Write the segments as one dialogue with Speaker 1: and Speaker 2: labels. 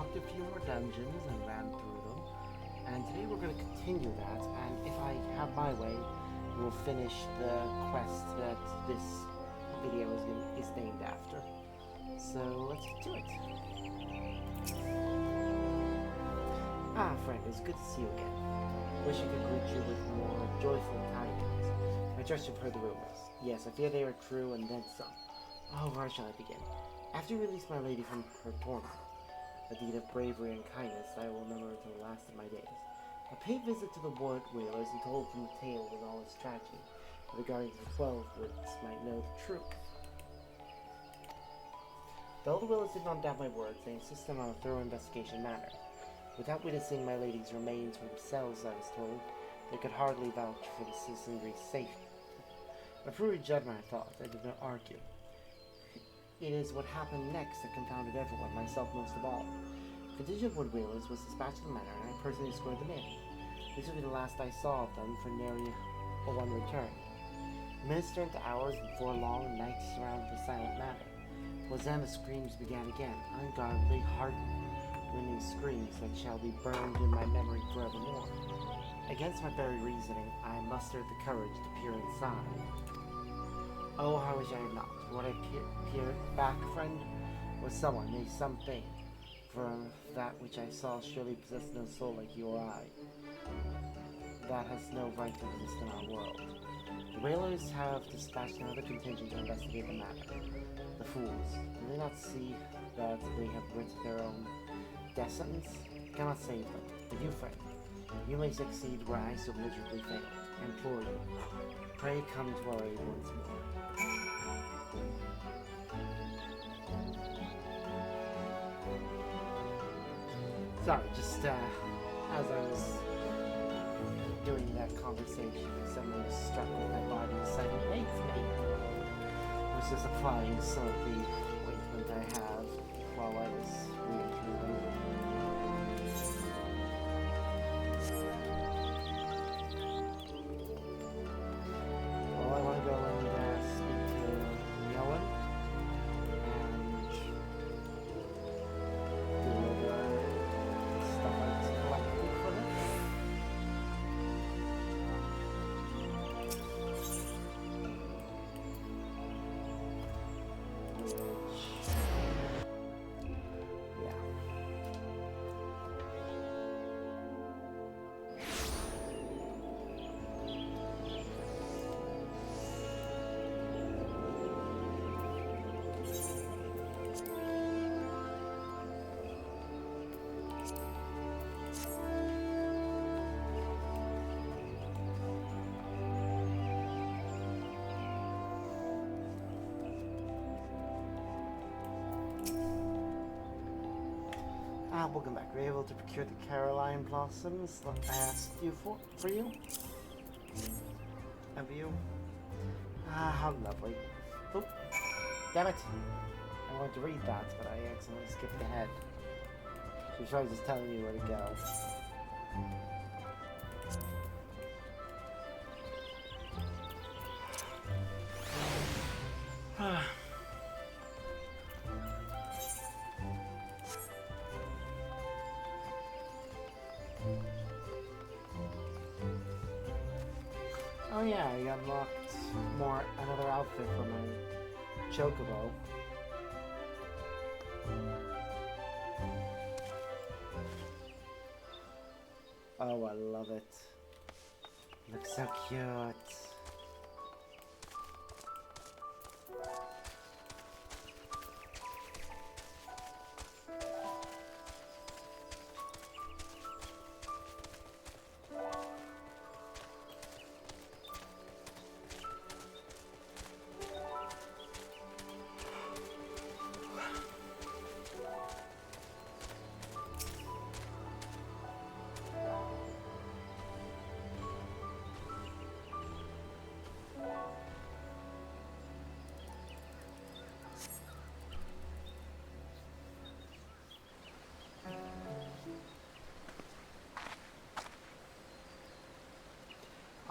Speaker 1: unlocked a few more dungeons and ran through them. And today we're going to continue that, and if I have my way, we'll finish the quest that this video is named after. So let's get to it. Ah, friend, it's good to see you again. Wish I could greet you with more joyful tidings. I trust you've heard the rumors. Yes, I fear they are true, and then some. Oh, where shall I begin? After you release my lady from her torment, a deed of bravery and kindness I will remember until the last of my days. I paid visit to the wood whalers and told them the tale and all its tragedy, that the guardians of the 12 Woods might know the truth. Though the whalers did not doubt my words, they insisted on a thorough investigation matter. Without witnessing my lady's remains for themselves, I was told, they could hardly vouch for the citizenry's safety. A prudent judgment, I thought. I did not argue. It is what happened next that confounded everyone, myself most of all. A contingent of wood whalers was dispatched to the manor, and I personally escorted them in. This would be the last I saw of them for nary a one return. Minister into hours and 4 long nights surrounded the silent manor. Was then the screams began again, ungodly, heart-rending screams that shall be burned in my memory forevermore. Against my very reasoning, I mustered the courage to peer inside. Oh, how wish I had not. What I peered back, friend, was someone, nay, something. For that which I saw surely possessed no soul like you or I. That has no right to exist in our world. The whalers have dispatched another contingent to investigate the matter. The fools, do they not see that they have writ their own destinies? Cannot save them. But you, friend, you may succeed where I so miserably failed. I implore you, pray come to our aid once more. Sorry, just as I was doing that conversation, someone was struck with my body and decided, hey, it's me. I was just applying some of the ointment I have while I was reading through them. Well, I want to go and speak to Noah and deliver stuff I just collected from it. Welcome back. Were you able to procure the Caroline blossoms that I asked you for you? Have you? Ah, how lovely. Oh, damn it. I wanted to read that, but I accidentally skipped ahead. So I was just telling you where to go. Oh yeah, I unlocked another outfit for my chocobo. Oh, I love it. Looks so cute.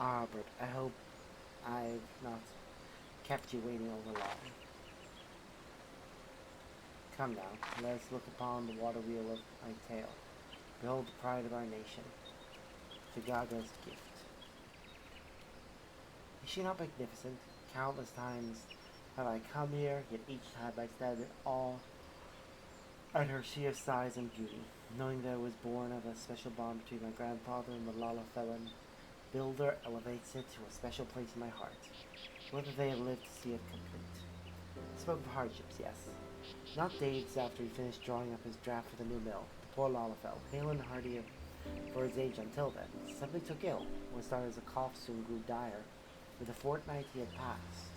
Speaker 1: Albert, I hope I've not kept you waiting over long. Come now, let us look upon the water wheel of my tale. Behold the pride of our nation, Figaga's gift. Is she not magnificent? Countless times have I come here, yet each time I stand in awe at her sheer size and beauty, knowing that it was born of a special bond between my grandfather and the Lalafellan builder elevates it to a special place in my heart. Whether they have lived to see it complete. I spoke of hardships, yes. Not days after he finished drawing up his draft for the new mill, the poor Lalafell, hale and hearty for his age until then, suddenly took ill. What started as a cough soon grew dire. With a fortnight he had passed.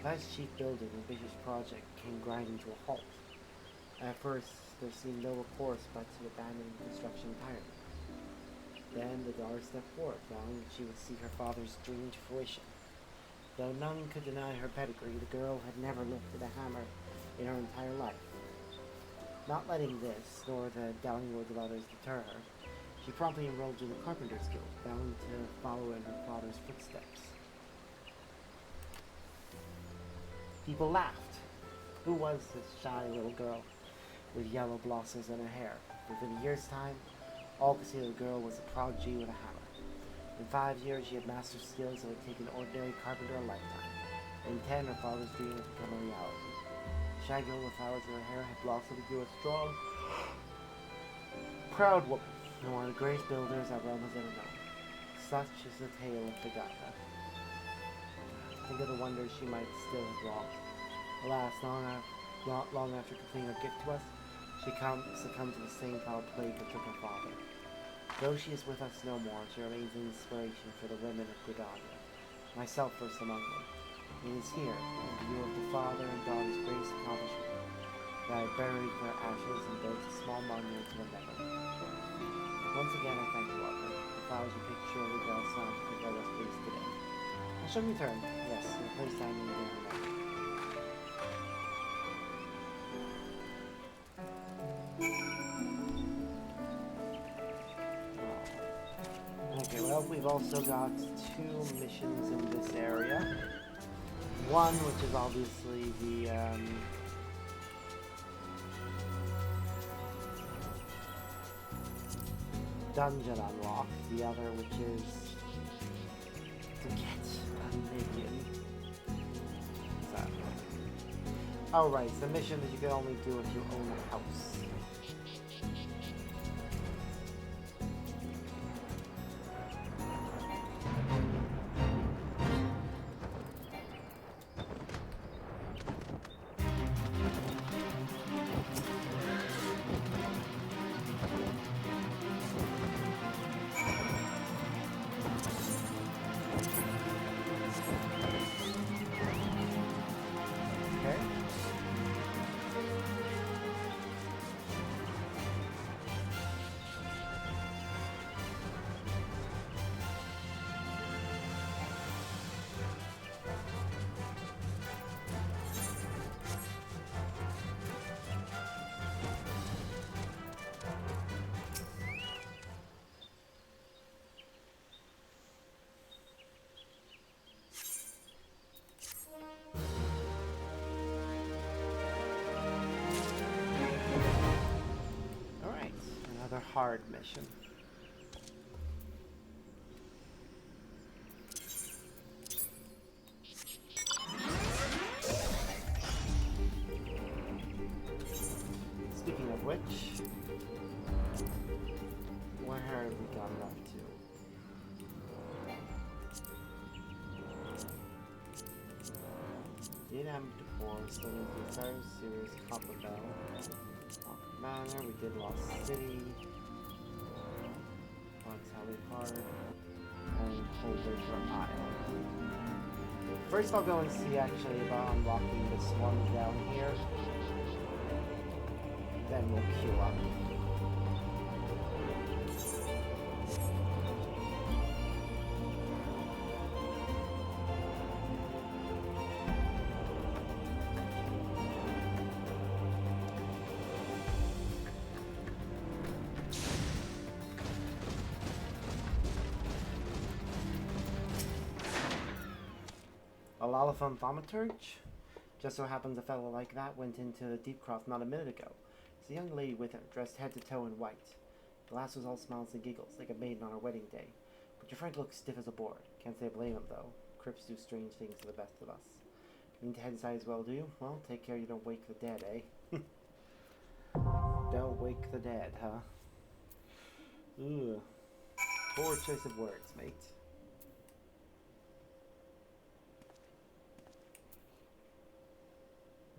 Speaker 1: That chief building, ambitious project, came grinding to a halt. At first, there seemed no recourse but to abandon construction entirely. Then the daughter stepped forth, vowing that she would see her father's dream to fruition. Though none could deny her pedigree, the girl had never lifted a hammer in her entire life. Not letting this, nor the doubting words of others deter her, she promptly enrolled in the Carpenter's Guild, bound to follow in her father's footsteps. People laughed. Who was this shy little girl with yellow blossoms in her hair? Within a year's time, all could see the girl was a prodigy with a hammer. In 5 years, she had mastered skills that would take an ordinary carpenter a lifetime. In 10, her father's dream had become a reality. The shy girl with flowers in her hair had blossomed into a strong, proud woman, and one of the greatest builders our realm has ever known. Such is the tale of Figata. Think of the wonders she might still have wrought. Alas, not long after completing her gift to us, she succumbed to the same foul plague that took her father. Though she is with us no more, she remains an inspiration for the women of Gridania, myself first among them. It is here, in view of the father and daughter's greatest accomplishment, that I buried their ashes and built a small monument to the memory. Once again, I thank you, Arthur. The flowers you picked surely brought sound to Figalla's place today. I shall return, yes, and place time in the room. Okay, well, we've also got 2 missions in this area. One, which is obviously the, dungeon unlock. The other, which is to get a minion. So, oh right, it's a mission that you can only do if you own a house. Hard mission. Speaking of which, where have we gotten up to? Did have before, so we did the entire series, Copper Bell, Manor, we did Lost City, Tally Hard, and Holdaker Isle. First I'll go and see actually about unlocking this one down here. Then we'll queue up. Lalafun Thaumaturge. Just so happens a fellow like that went into Deepcroft not a minute ago. There's a young lady with her, dressed head to toe in white. The lass was all smiles and giggles, like a maiden on her wedding day. But your friend looks stiff as a board. Can't say I blame him, though. Crips do strange things to the best of us. Mean to head inside as well, do you? Well, take care you don't wake the dead, eh? Don't wake the dead, huh? Ugh. Poor choice of words, mate.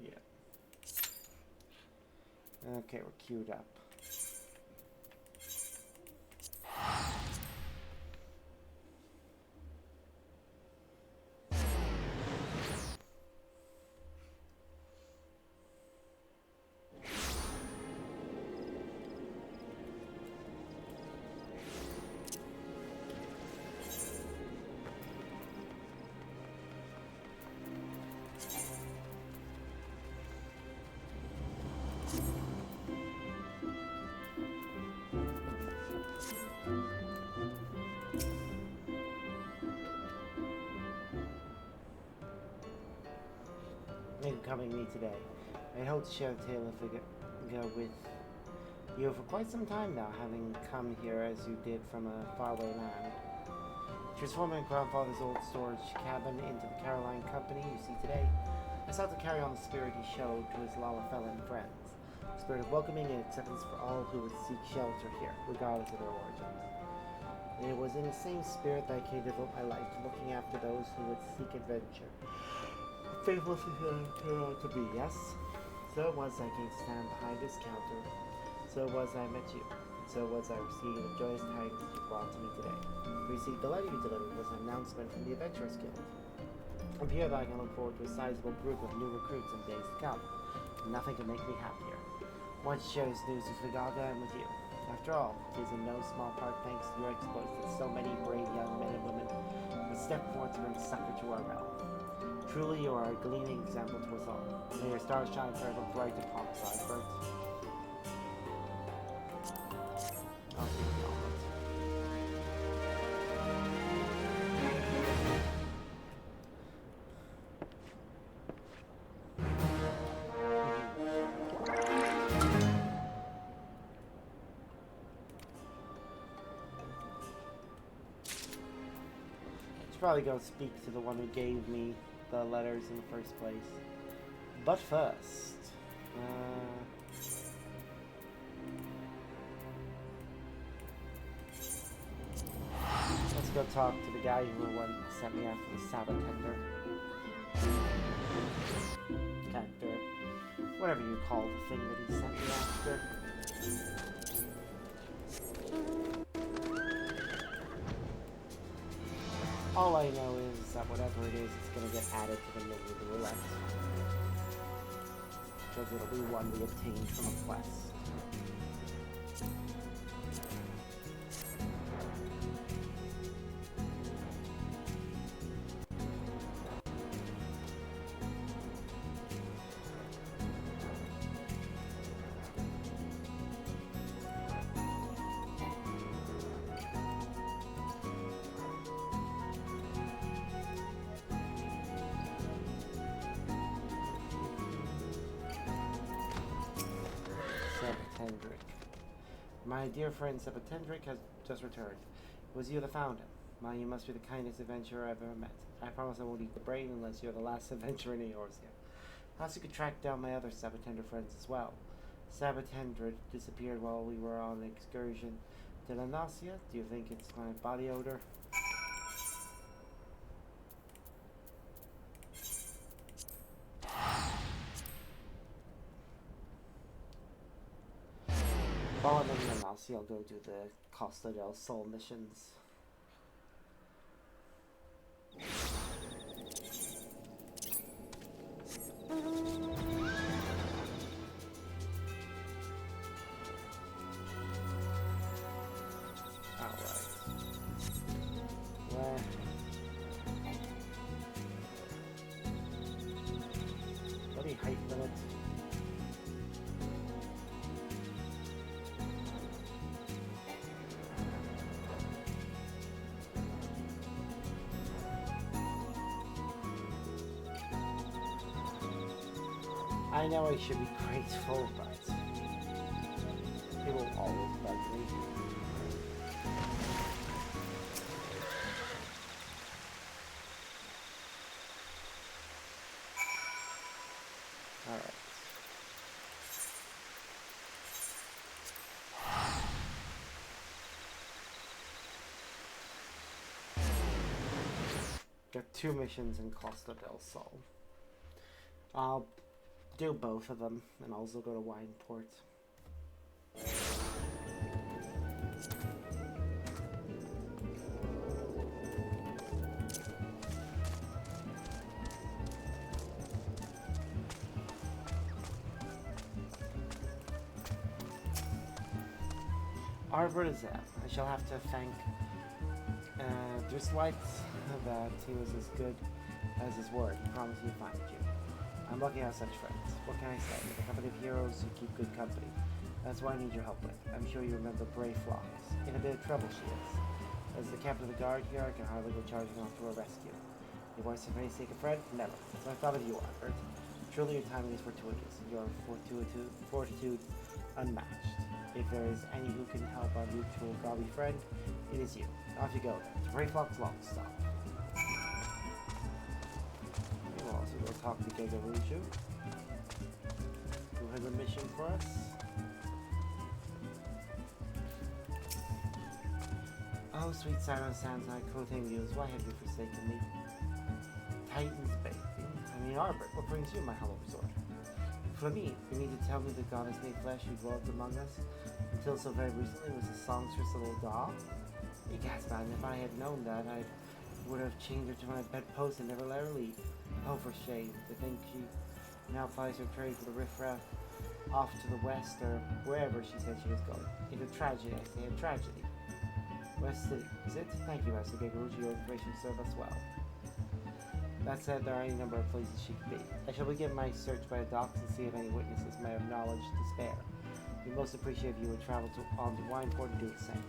Speaker 1: Yeah. Okay, we're queued up. Thank you for coming me today. I hope to share a tale of Vigo with you for quite some time now, having come here as you did from a faraway land. Transforming my grandfather's old storage cabin into the Caroline Company you see today, I sought to carry on the spirit he showed to his Lalafell and friends. A spirit of welcoming and acceptance for all who would seek shelter here, regardless of their origins. And it was in the same spirit that I came to devote my life to looking after those who would seek adventure. Faithful to turn out to be, yes? So it was I came to stand behind this counter. So it was I met you. And so it was I received the joyous tidings that you brought to me today. The letter you delivered was an announcement from the Adventurers Guild. From here I can look forward to a sizable group of new recruits in days to come. Nothing can make me happier. Want to share this news with Vigaga and with you. After all, it is in no small part thanks to your exploits that so many brave young men and women have stepped forward to bring succor to our realm. Truly, you are a gleaming example to us all. May your stars shine forever bright upon us, Egbert. I'll see you all. I should probably go speak to the one who gave me the letters in the first place. But first, let's go talk to the guy who sent me after the Sabatender. Cactor. Whatever you call the thing that he sent me after. All I know is that whatever it is, it's going to get added to the menu of the roulette. Because it'll be one we obtained from a quest. My dear friend Sepatendric has just returned. It was you that found him. My, you must be the kindest adventurer I've ever met. I promise I won't eat the brain unless you're the last adventurer in Eorzea. Perhaps you could track down my other Sabatender friends as well. Sabatendric disappeared while we were on an excursion to La Nausea. Do you think it's my body odor? While I'm in La Nausea, I'll go do the Costa del Sol missions. Bloody height limit. I know I should be grateful, but it will always bug me. Alright. Got 2 missions in Costa del Sol. I'll do both of them and also go to Wineport. Arbor is that. I shall have to thank Drislight that he was as good as his word. He promised me to find you. I'm lucky to have such friends. What can I say? With a company of heroes who keep good company. That's what I need your help with. I'm sure you remember Brave Flocks. In a bit of trouble she is. As the captain of the guard here, I can hardly go charging off to her rescue. Your voice of any sake a friend? Never. So I thought of you, Albert. Truly your timing is fortuitous, and your fortitude unmatched. If there is any who can help our mutual gobby friend, it is you. Off you go then. To Brave Flocks long stop. We'll also go talk to Gegaruju, who has a mission for us. Oh, sweet Siren Sands, I clothing mules, why have you forsaken me? Titan's bathing. I mean, Arbor, what brings you my humble resort? For me, you mean to tell me the goddess made flesh who dwelt among us, until so very recently was a songstress little doll? Egad, man, if I had known that, I would have chained her to my bedpost and never let her leave. Oh, for shame, to think she now flies her trade for the riffraff off to the west, or wherever she said she was going. Into tragedy, I say, a tragedy. West City, is it? Thank you, Master Gegaruji, your information served us well. That said, there are any number of places she could be. I shall begin my search by the docks and see if any witnesses may have knowledge to spare. We most appreciate if you would travel on to Wineport and do the same.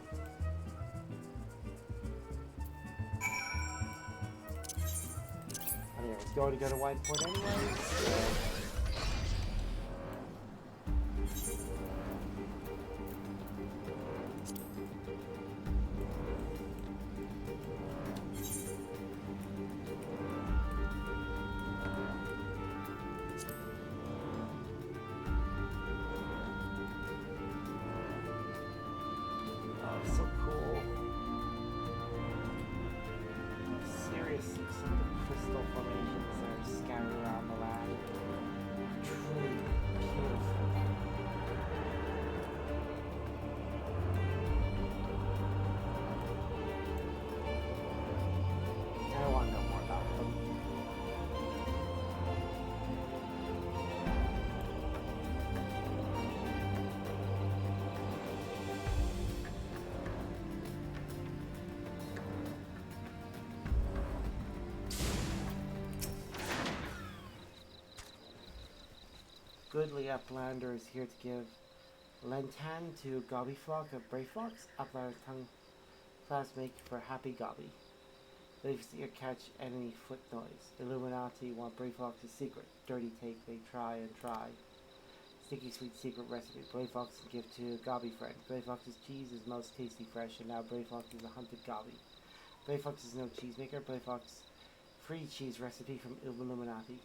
Speaker 1: I mean, it's going to go to Wineport anyway, so... so cool. Seriously, some of the crystal formations that are scattered around the land are truly beautiful. I want to know more about them. Goodly Uplander is here to give Lentan to Gobby Flock of Brave Flocks. Uplander's tongue class make for happy Gobby. They see or catch enemy foot noise. Illuminati want Brave Flocks' secret. Dirty take, they try and try. Sticky sweet secret recipe. Brave Fox can give to Gobby friend. Brave Fox's cheese is most tasty fresh, and now Brave Fox is a hunted Gobby. Brave Fox is no cheesemaker. Brave Fox free cheese recipe from Illuminati.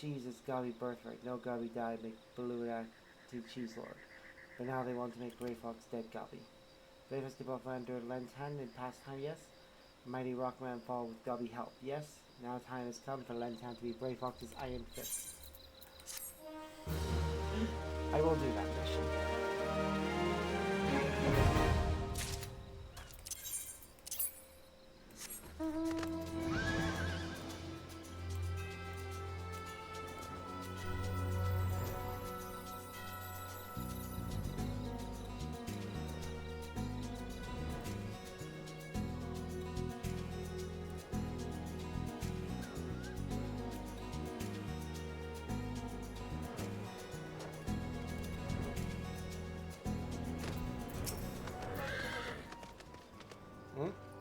Speaker 1: Cheese is Gobby birthright. No Gobby died make Illuminati cheese lord. But now they want to make Brave Fox dead Gobby. Brave Fox give off under Lentan in pastime, yes? Mighty Rockman fall with Gobby help, yes? Now time has come for Lentan to be Brave Fox's iron fist. I will do that mission.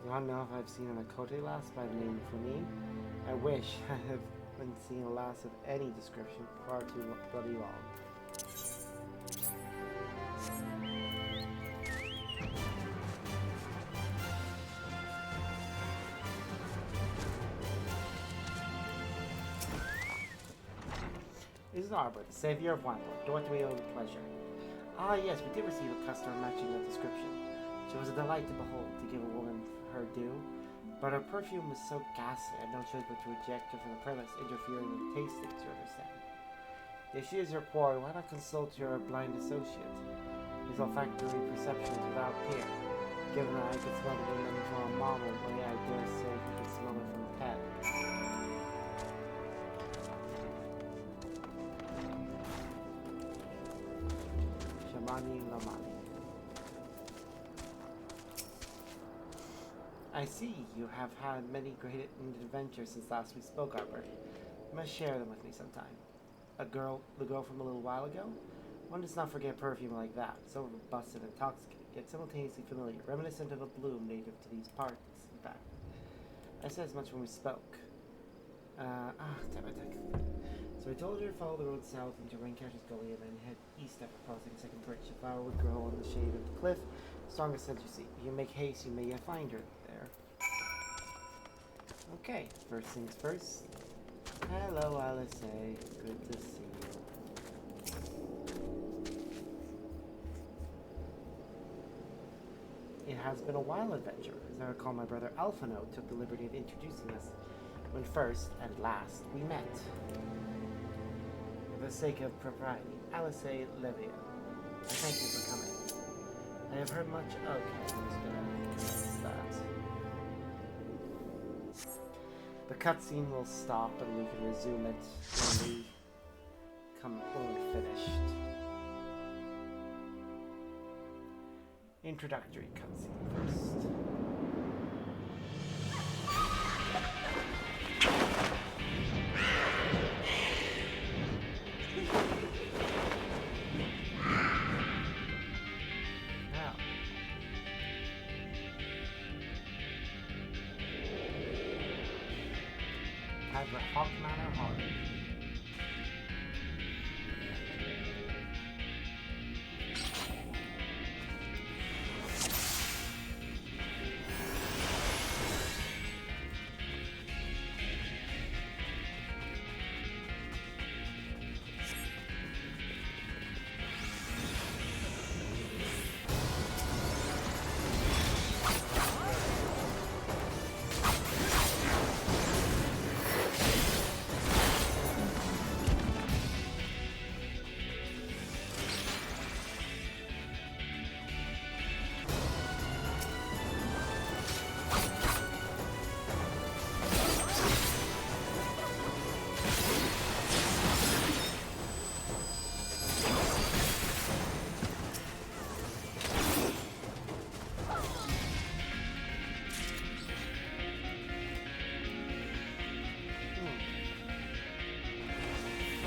Speaker 1: You want to know if I've seen a Makote last by the name of Flamine? I wish. I have haven't seen a lass of any description for far too bloody long. Mrs. Arbor, the savior of Weinberg, doth we owe the pleasure. Ah, yes, we did receive a customer matching the description. She was a delight to behold, to give a woman her due, but her perfume was so ghastly I had no choice but to reject her from the premise, interfering with tastings, you understand. If she is your quarry, why not consult your blind associate? His olfactory perceptions without peer. Given that I could smell the woman from a mile away, I dare say he could smell her from 10. Lamani. I see you have had many great adventures since last we spoke, Arbor. You must share them with me sometime. The girl from a little while ago? One does not forget perfume like that, so robust and intoxicating, yet simultaneously familiar, reminiscent of a bloom native to these parts, in fact. I said as much when we spoke. So I told her to follow the road south into Raincash's Gully and then head east after crossing the second bridge. The flower would grow on the shade of the cliff, strongest sense you see. If you make haste, you may yet find her there. Okay, first things first. Hello, Alice. Good to see you. It has been a while, adventurer. As I recall, my brother Alphino took the liberty of introducing us when first, and last, we met. For the sake of propriety, Alice Levia. I thank you for coming. I have heard much. Okay, I'm just gonna fix that. The cutscene will stop and we can resume it when we're finished. Introductory cutscene first.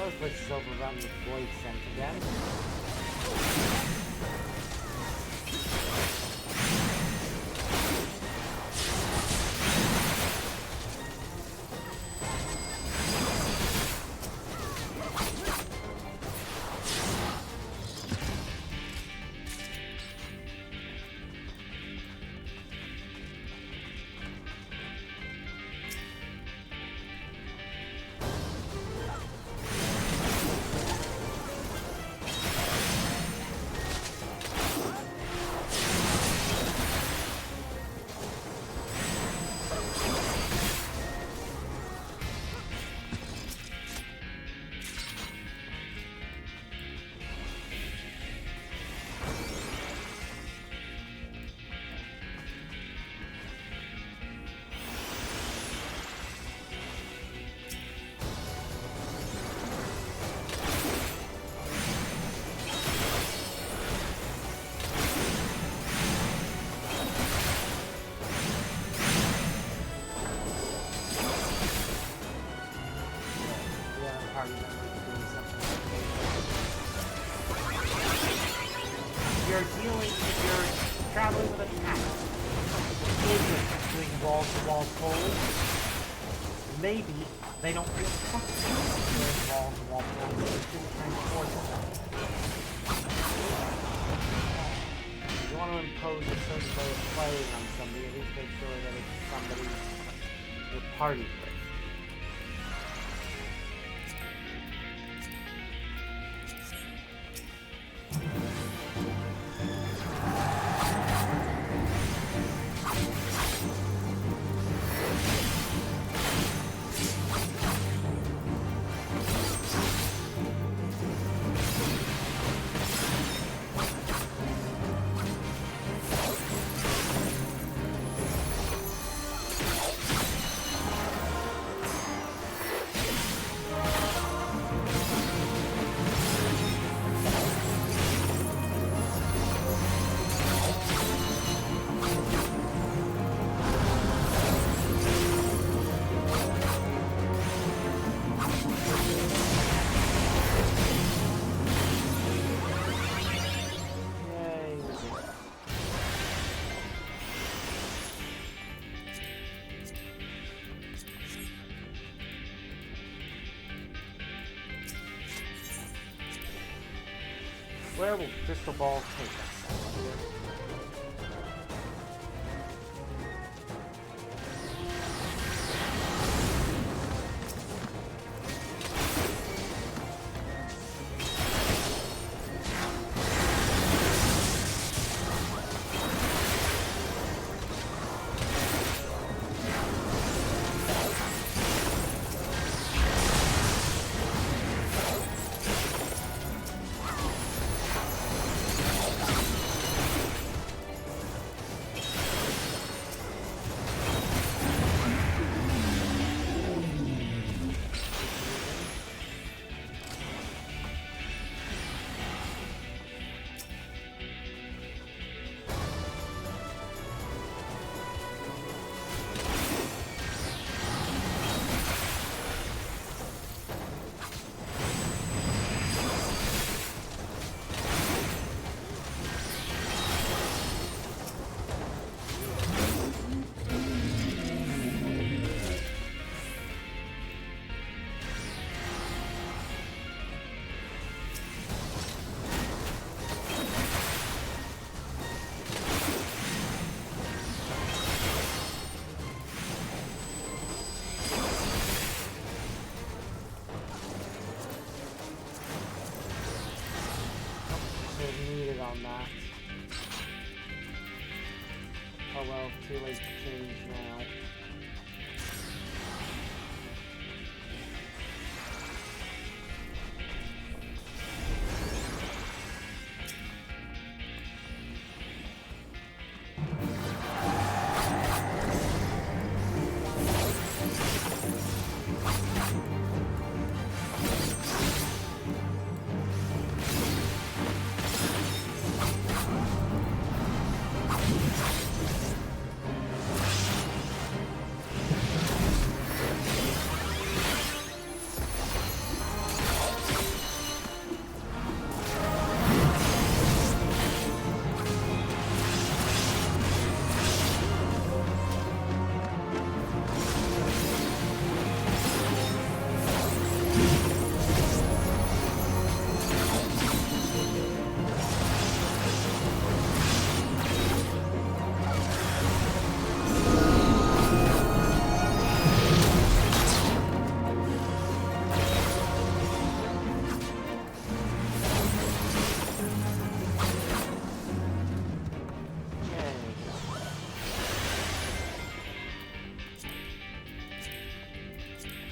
Speaker 1: This place is overrun with void scent again. Traveling with a cat. Doing wall-to-wall pulls. maybe they don't feel comfortable with walls and wall panels, so they shouldn't reinforce them. If you want to impose a certain way of playing on somebody, at least make sure that it's somebody you're partied with. Where will Crystal Ball take us, I wonder? On that. Oh well, too late to change now.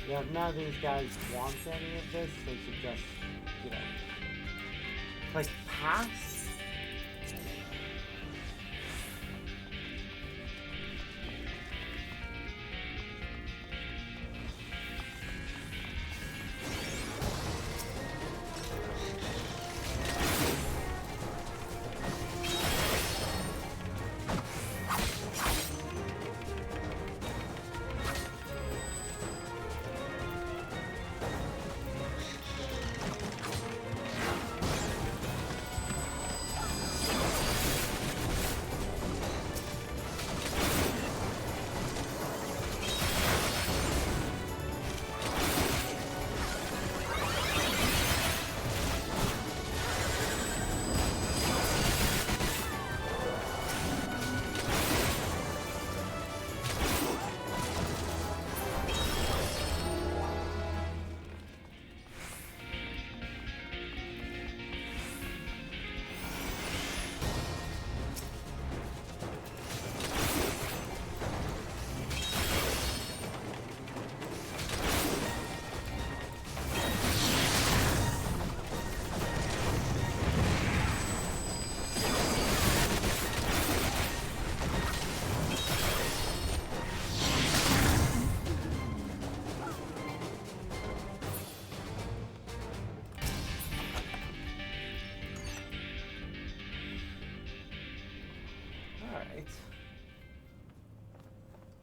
Speaker 1: Yeah, if none of these guys want any of this, they should just, you know, click pass.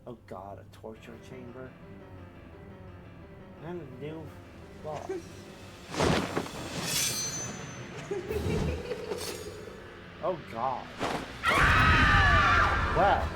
Speaker 1: Oh god, a torture chamber. And a new boss. Oh god. Well.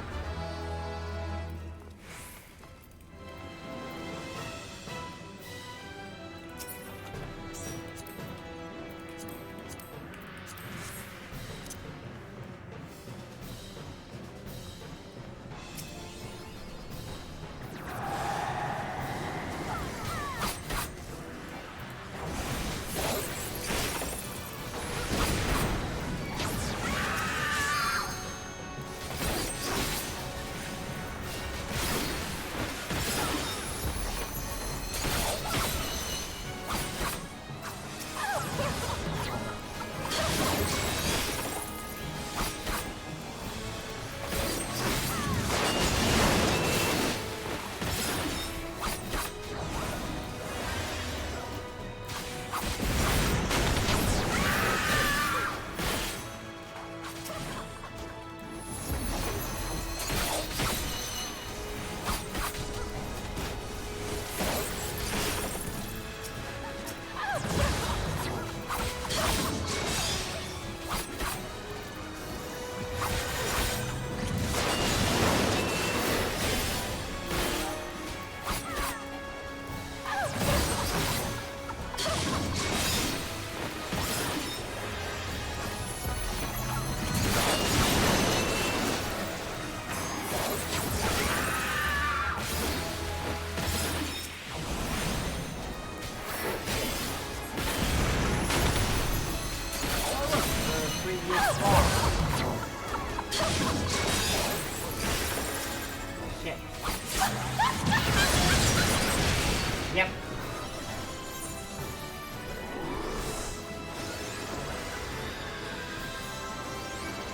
Speaker 1: Yep.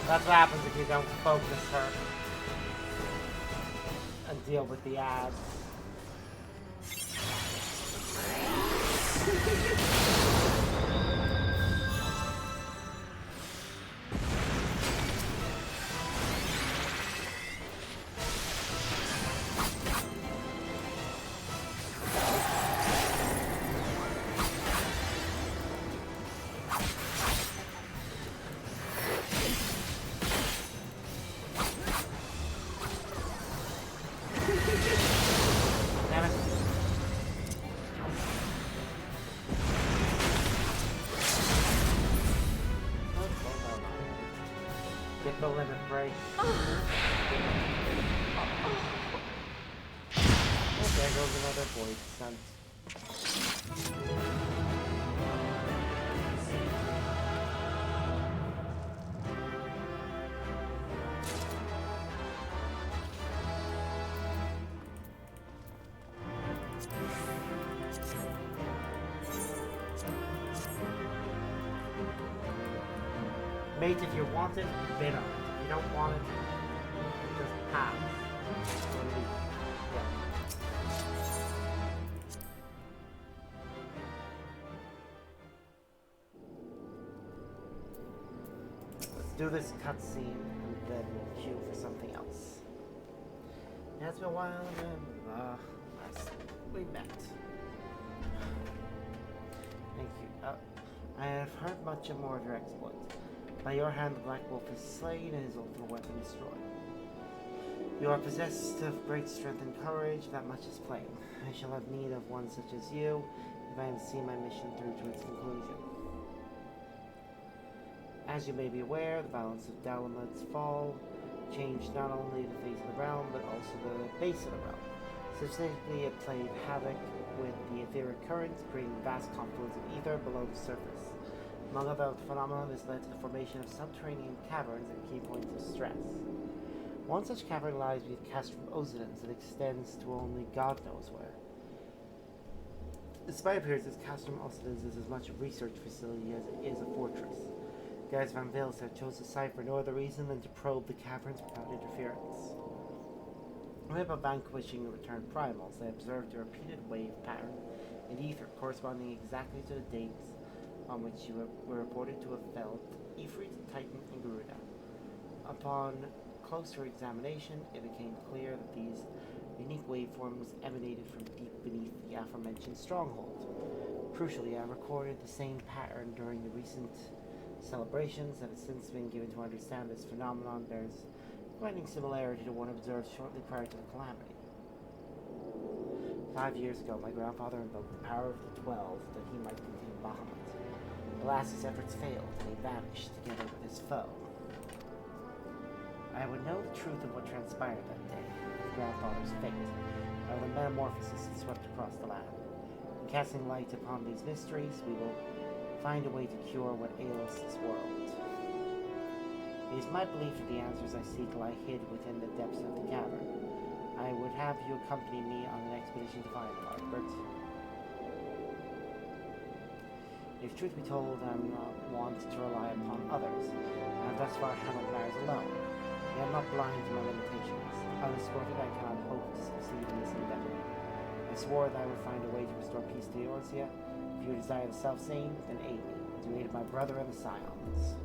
Speaker 1: That's what happens if you don't focus her and deal with the ads. Get the limit break. Oh, there goes another void sense. Mate, if you want it, bid on it. If you don't want it, just pass. Or leave. Yeah. Let's do this cutscene and then we'll queue for something else. It has been a while last we met. Thank you. I have heard much and more of your exploits. By your hand, the Black Wolf is slain and his ultimate weapon destroyed. You are possessed of great strength and courage, that much is plain. I shall have need of one such as you, if I am to see my mission through to its conclusion. As you may be aware, the balance of Dalamud's fall changed not only the face of the realm, but also the base of the realm. Specifically, it played havoc with the etheric currents, creating vast confluence of ether below the surface. Among other phenomena, this led to the formation of subterranean caverns and key points of stress. One such cavern lies beneath Castrum Osidens that extends to only God knows where. Despite appearances, Castrum Osidens is as much a research facility as it is a fortress. Guys Van Vales have chose the site for no other reason than to probe the caverns without interference. Without vanquishing the returned primals, they observed a repeated wave pattern in ether corresponding exactly to the dates on which you were reported to have felt Ifrit, Titan, and Garuda. Upon closer examination, it became clear that these unique waveforms emanated from deep beneath the aforementioned stronghold. Crucially, I recorded the same pattern during the recent celebrations that has since been given to understand this phenomenon bears striking similarity to one observed shortly prior to the calamity. 5 years ago, my grandfather invoked the power of the 12 that he might contain Bahamut. Alas, his efforts failed, and he vanished together with his foe. I would know the truth of what transpired that day, his grandfather's fate, how the metamorphosis had swept across the land. In casting light upon these mysteries, we will find a way to cure what ails this world. It is my belief that the answers I seek lie hid within the depths of the cavern. I would have you accompany me on an expedition to find them, Albert. If truth be told, I am not wont to rely upon others. I have thus far handled matters alone. I am not blind to my limitations. Unescorted, I cannot hope to succeed in this endeavor. I swore that I would find a way to restore peace to Eorzea. If you desire the self-same, then aid me, as you aided my brother and the Scions.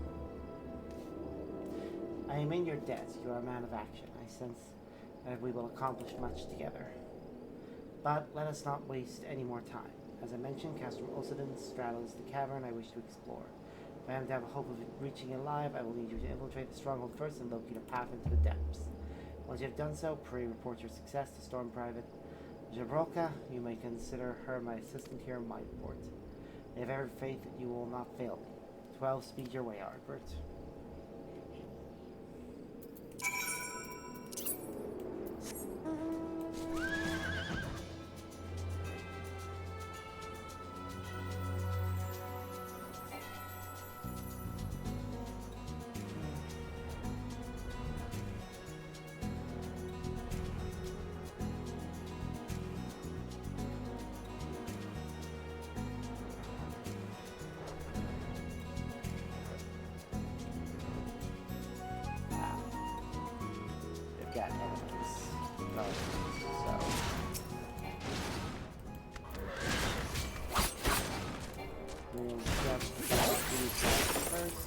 Speaker 1: I am in your debt. You are a man of action. I sense that we will accomplish much together. But let us not waste any more time. As I mentioned, Castrum Osidon straddles the cavern I wish to explore. If I am to have a hope of reaching it alive, I will need you to infiltrate the stronghold first and locate a path into the depths. Once you have done so, pray report your success to Storm Private Jabroka. You may consider her my assistant here in my port. I have every faith that you will not fail me. 12, speed your way, Ardbert. Got enemies. No, so. We'll just these guys first.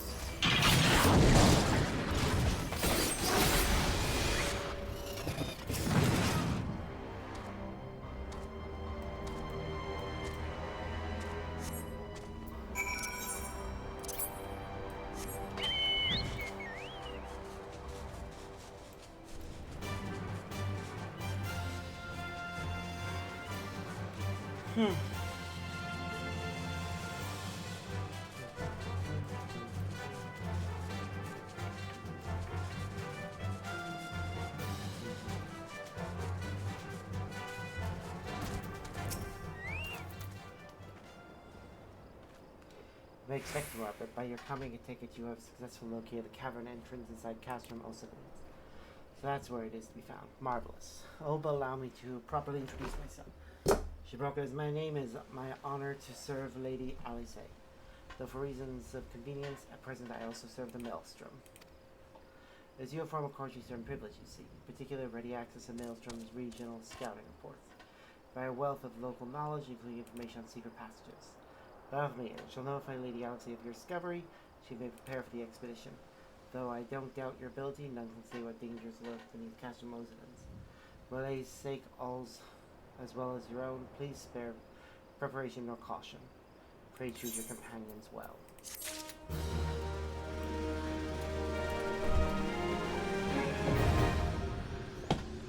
Speaker 1: You may expect to, Robert. By your coming, I take it you have successfully located the cavern entrance inside Castrum Osidon. So that's where it is to be found. Marvelous. Oh, but allow me to properly introduce myself. Jabroka is my name. It is my honor to serve Lady Alice. Though for reasons of convenience, at present I also serve the Maelstrom. As you have formal court, you certain privilege, you see. In particular, ready access to Maelstrom's regional scouting reports. By a wealth of local knowledge, including information on secret passages. But of me, I shall notify Lady Alice of your discovery. She may prepare for the expedition. Though I don't doubt your ability, none can say what dangers lurk beneath Castrum Osidon's. For Lady's sake, all's as well as your own, please spare preparation nor caution. Pray choose your companions well.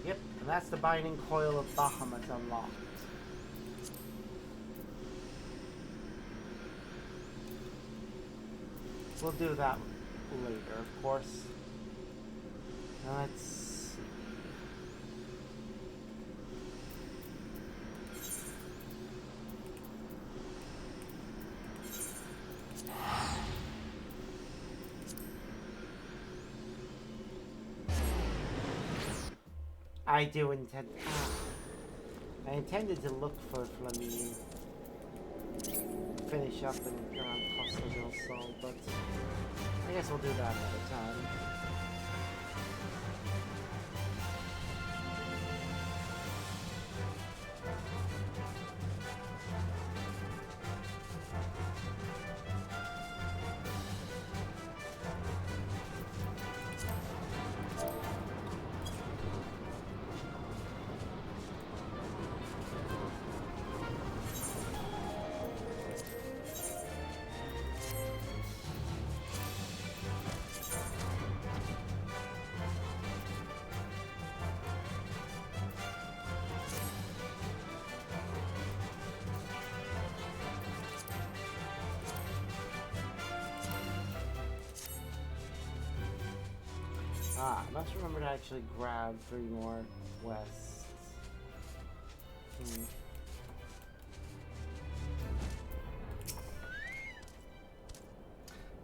Speaker 1: Yep, and that's the binding coil of Bahamut unlocked. We'll do that later, of course. Let's see. I do intend. I intended to look for Flamine. Finish up and around Costa del Sol, but I guess we'll do that another time. Ah, I must remember to actually grab 3 more quests.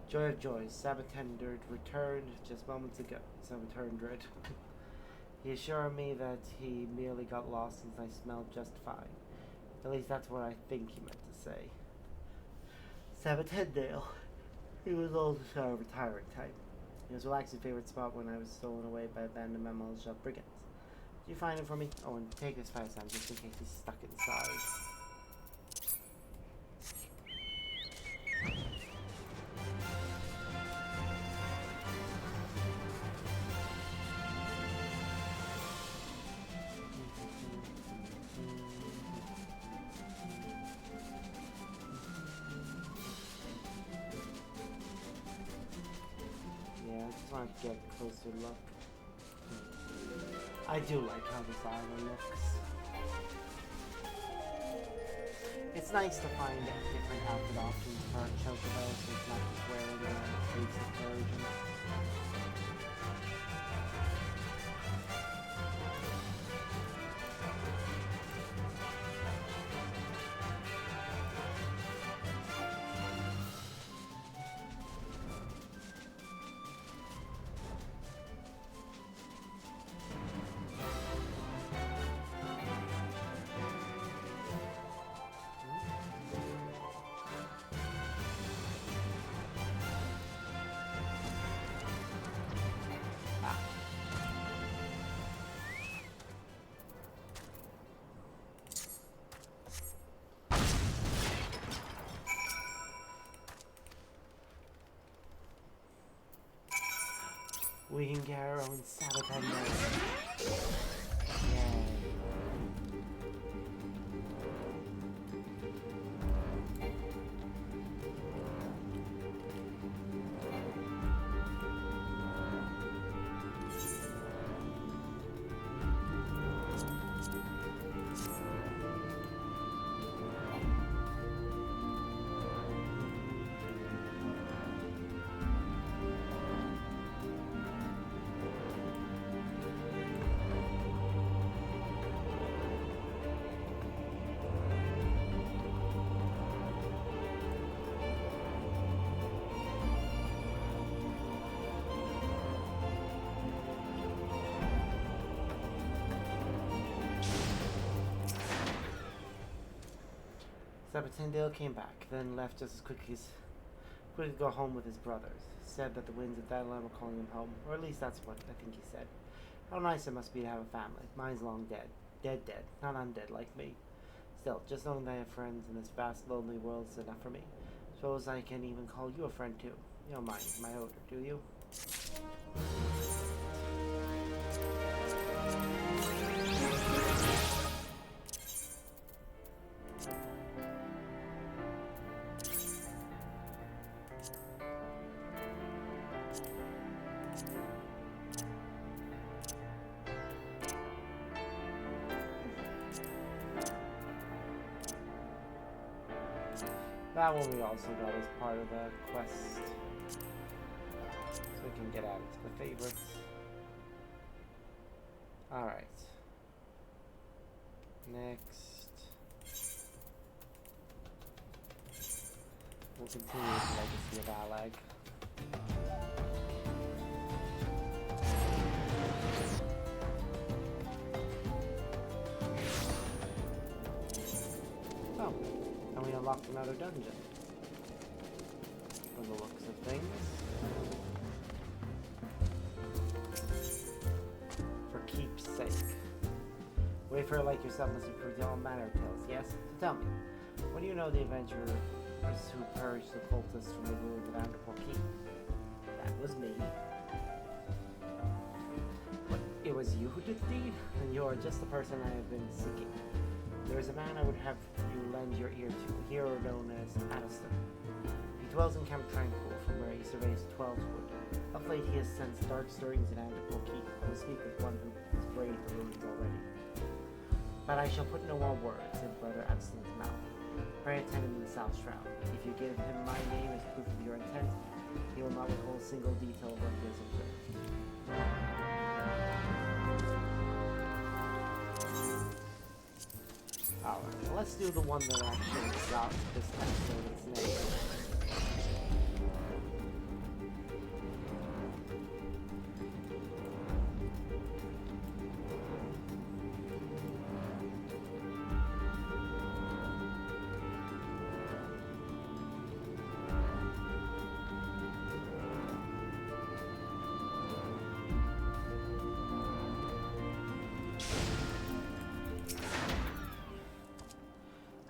Speaker 1: Joy of Joys, Sabotender returned just moments ago. Sabotender. He assured me that he merely got lost since I smelled just fine. At least that's what I think he meant to say. Sabotendale. He was also a retiring type. It was Wax's favorite spot when I was stolen away by abandoned mammals of brigands. Did you find him for me? Oh, and take this fast time just in case he's stuck inside. Yeah, I just want to get a closer look. I do like how this island looks. It's nice to find different outfit options for Chocobo, so it's not just wearing the basic version. We can get our own Sabotender. Yay. Sabotendale came back, then left just as quickly to go home with his brothers. Said that the winds of Thailand were calling him home, or at least that's what I think he said. How nice it must be to have a family. Mine's long dead. Dead, not undead like me. Still, just knowing that I have friends in this vast, lonely world is enough for me. Suppose I can even call you a friend too. You don't mind my odor, do you? That one we also got as part of the quest. So we can get added to the favorites. Alright. Next. We'll continue with the legacy of Allag. Oh, and we unlocked another dungeon. From the looks of things. For keep's sake. Wayfarer like yourself must have proved all manner of tales, yes? So tell me, what do you know of the adventurers who purged the cultists from the ruins of Andropol Keep? That was me. What, it was you who did the deed? Then you are just the person I have been seeking. There is a man I would have you lend your ear to, a hero known as Addiston. He dwells in Camp Tranquil, from where he surveys 12's Wood. Of late he has sensed dark stirrings in Andropol Keep. I will speak with one who has braved the ruins already. But I shall put no more words in Brother Addiston's mouth. Pray attend him in the South Shroud. If you give him my name as proof of your intent, he will not withhold a single detail of what he has observed. Alright, well, let's do the one that actually got this episode its name.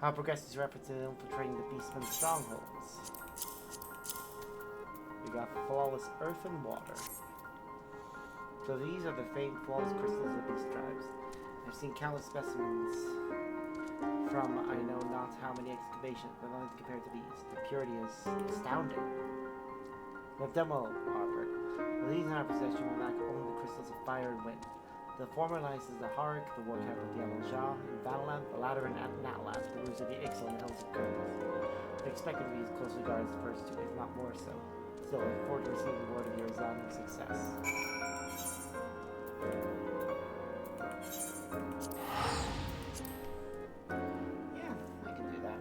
Speaker 1: How progresses your efforts in infiltrating the Beastman's strongholds? We got flawless earth and water. So these are the famed flawless crystals of the beast tribes. I've seen countless specimens from I know not how many excavations, but only compared to these. The purity is astounding. We have done well, however. With these in our possession, we lack only the crystals of fire and wind. The former lies as the Harik, the war capital of the Allag, in Vanaland, the latter in Natlan, the roots of the Ixal and the hills of Kurz. We expect them to be as closely guarded as the first two, if not more so. Still, I look forward to receiving word of your resounding success. Yeah, I can do that.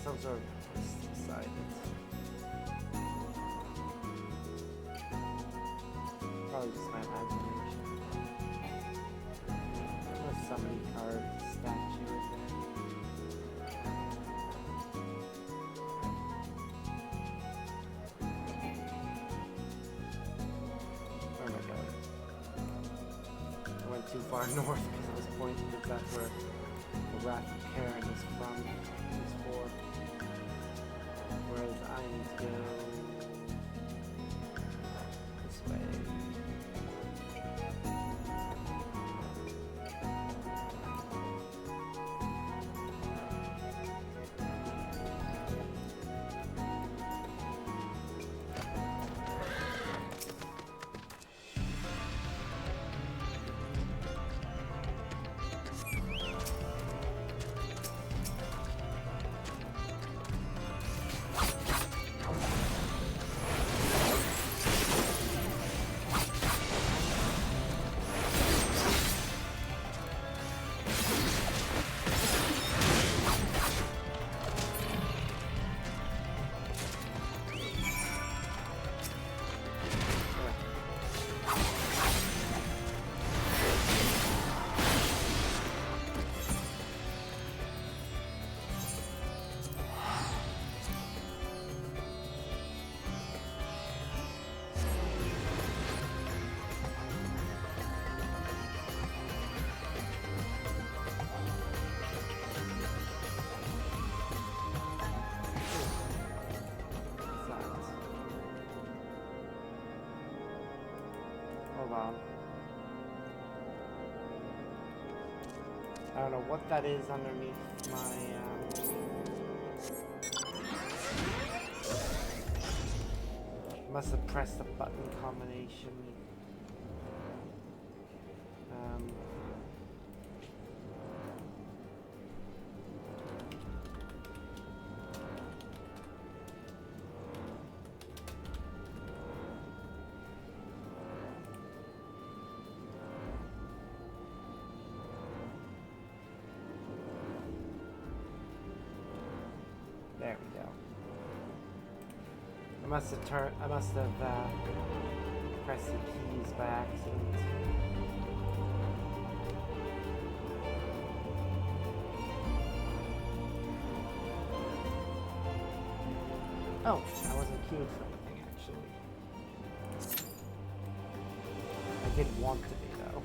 Speaker 1: Some sort of twist inside it. Probably just my imagination. There's somebody carved a statue in there. Oh my god. I went too far north because I was pointing that that's where the Wrath of Karen is from. Whereas I need to go this way. I don't know what that is underneath my, must have pressed a button combination. There we go. I must have pressed the keys by accident. Oh, I wasn't queued for anything actually. I did want to be though.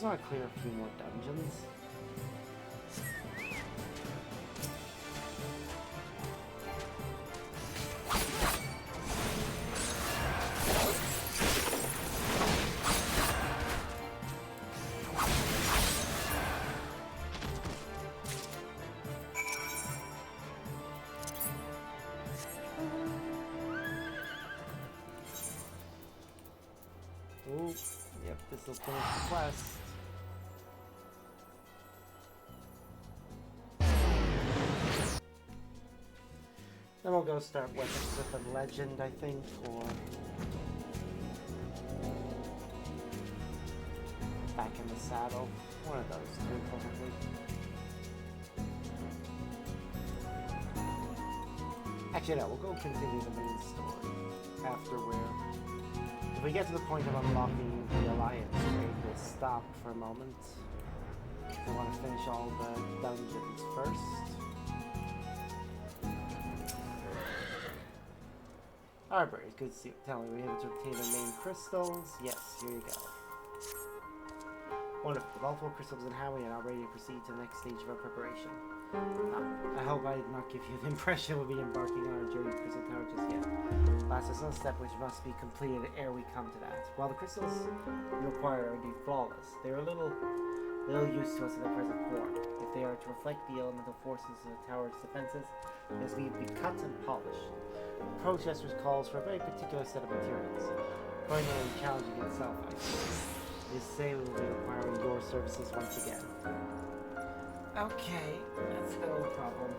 Speaker 1: just want to clear a few more dungeons. Oh, yep, this will finish the quest. Then we'll go start with a legend, I think, or back in the saddle. One of those two, probably. Actually, no, we'll go continue the main story after if we get to the point of unlocking the Alliance raid, we'll stop for a moment. I want to finish all the dungeons first. Alright, Barry, good to see you. Tell me, were you able to obtain the main crystals? Yes, here you go. Wonderful. With all 4 crystals in hand, we are now ready to proceed to the next stage of our preparation. I hope I did not give you the impression we'll be embarking on our journey to Crystal Tower just yet. Last, there's one step which must be completed ere we come to that. While the crystals you require are indeed flawless, they are little use to us in their present form. If they are to reflect the elemental forces of the tower's defenses, they must be cut and polished. The process calls for a very particular set of materials. Quite challenging in itself, I suppose. They say we will be requiring your services once again. Okay, that's no problem.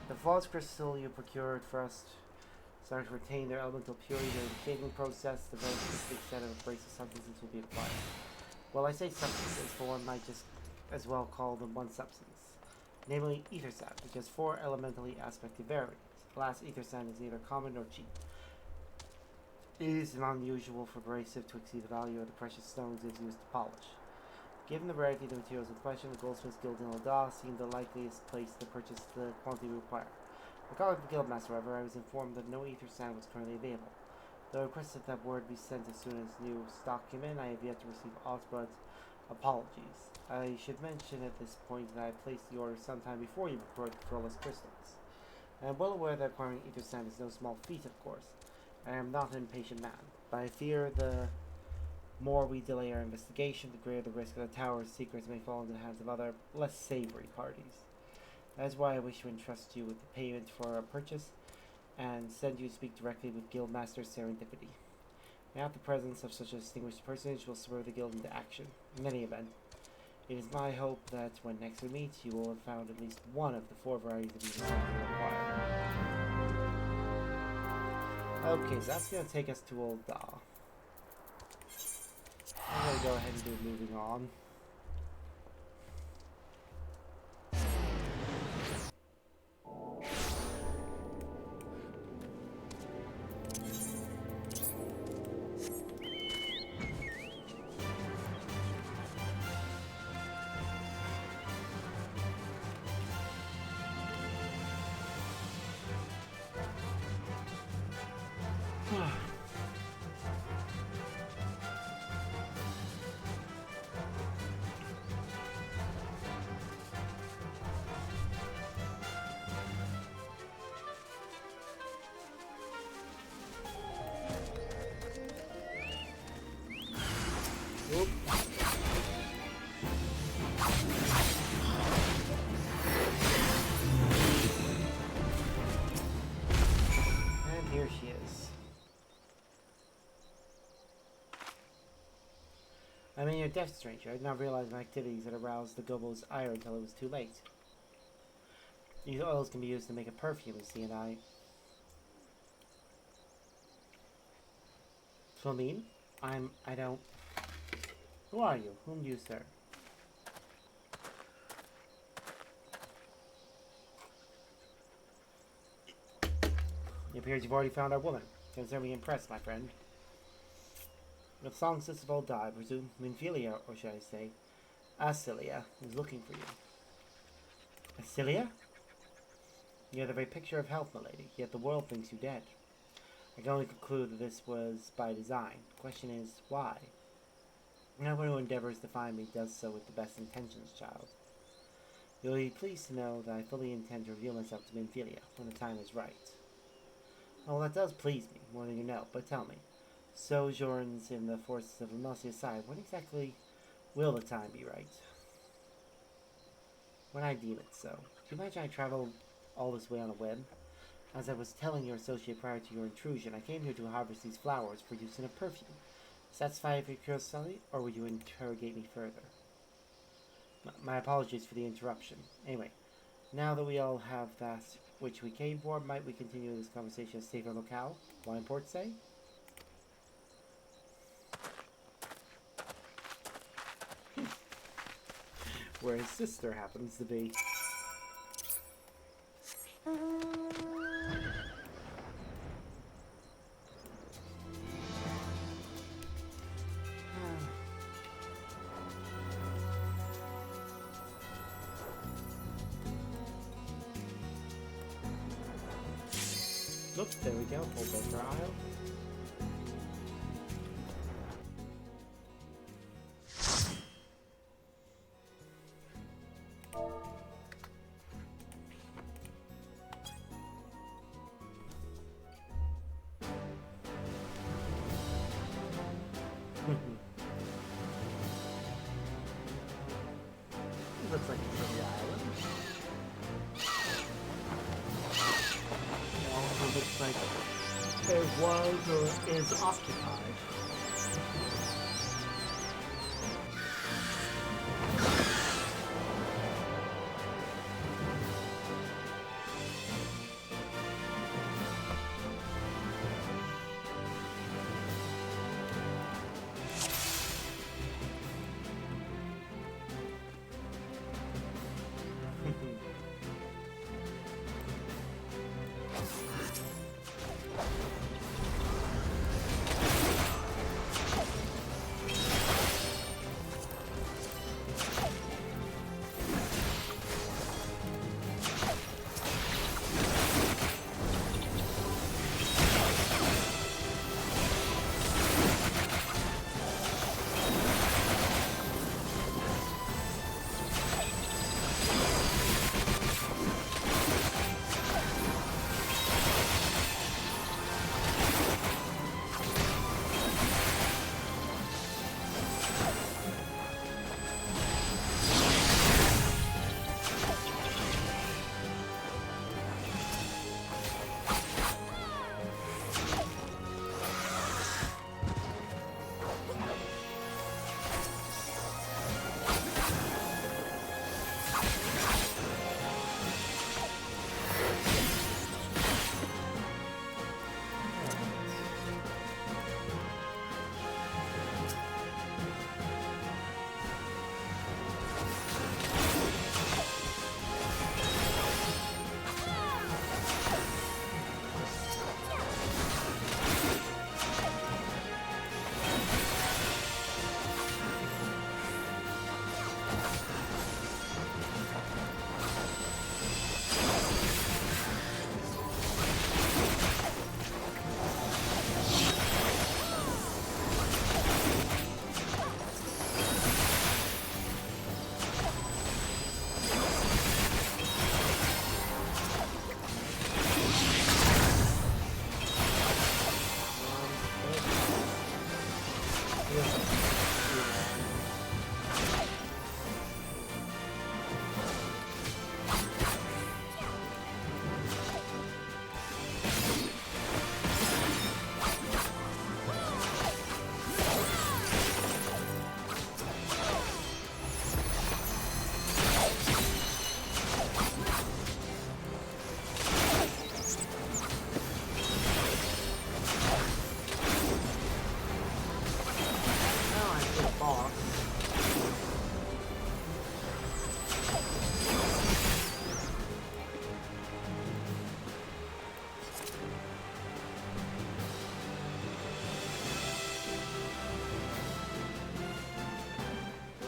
Speaker 1: The flawless crystal you procured first started to retain their elemental purity during the shaping process. The very specific set of abrasive substances will be applied. Well, I say substances, but one might just as well call them one substance, namely ether sand, which has 4 elementally aspected variants. Alas, ether sand is neither common nor cheap. It is unusual for abrasive to exceed the value of the precious stones it is used to polish. Given the rarity of the materials in question, the Goldsmiths Guild in Aldag seemed the likeliest place to purchase the quantity required. Recalling the Guildmaster, however, I was informed that no ether sand was currently available. Though I requested that word be sent as soon as new stock came in, I have yet to receive aught but apologies. I should mention at this point that I placed the order sometime before you procured the flawless crystals. I am well aware that acquiring ether sand is no small feat, of course. I am not an impatient man, but I fear the more we delay our investigation, the greater the risk that the tower's secrets may fall into the hands of other, less savory parties. That is why I wish to entrust you with the payment for our purchase, and send you to speak directly with Guildmaster Serendipity. Now the presence of such a distinguished personage will spur the guild into action. In any event, it is my hope that when next we meet, you will have found at least one of the 4 varieties of ether sand you require. Okay, so that's going to take us to Old Da. I'm going to go ahead and do moving on. And here she is. I mean, you're a deaf stranger. I did not realize my activities had aroused the Gobo's ire until it was too late. These oils can be used to make a perfume, you see, and Flamine? I don't... Who are you? Whom do you serve? It appears you've already found our woman. Consider me impressed, my friend. The songstress of Aldag, I presume Minfilia, or should I say, Asilia, is looking for you. Asilia? You're the very picture of health, milady, yet the world thinks you dead. I can only conclude that this was by design. The question is, why? No one who endeavors to find me does so with the best intentions, child. You'll be pleased to know that I fully intend to reveal myself to Minfilia when the time is right. Oh, that does please me, more than you know, but tell me, sojourns in the forces of Amalcia aside, when exactly will the time be right? When I deem it so. Do you imagine I traveled all this way on a whim? As I was telling your associate prior to your intrusion, I came here to harvest these flowers for use in a perfume. Satisfy your curiosity, or will you interrogate me further? My apologies for the interruption. Anyway, now that we all have that which we came for, might we continue this conversation at safer locale? Wineport, say? Where his sister happens to be. Look, there we go. Full Boulder Isle. Looks like it's on the island. It also looks like it was or is occupied.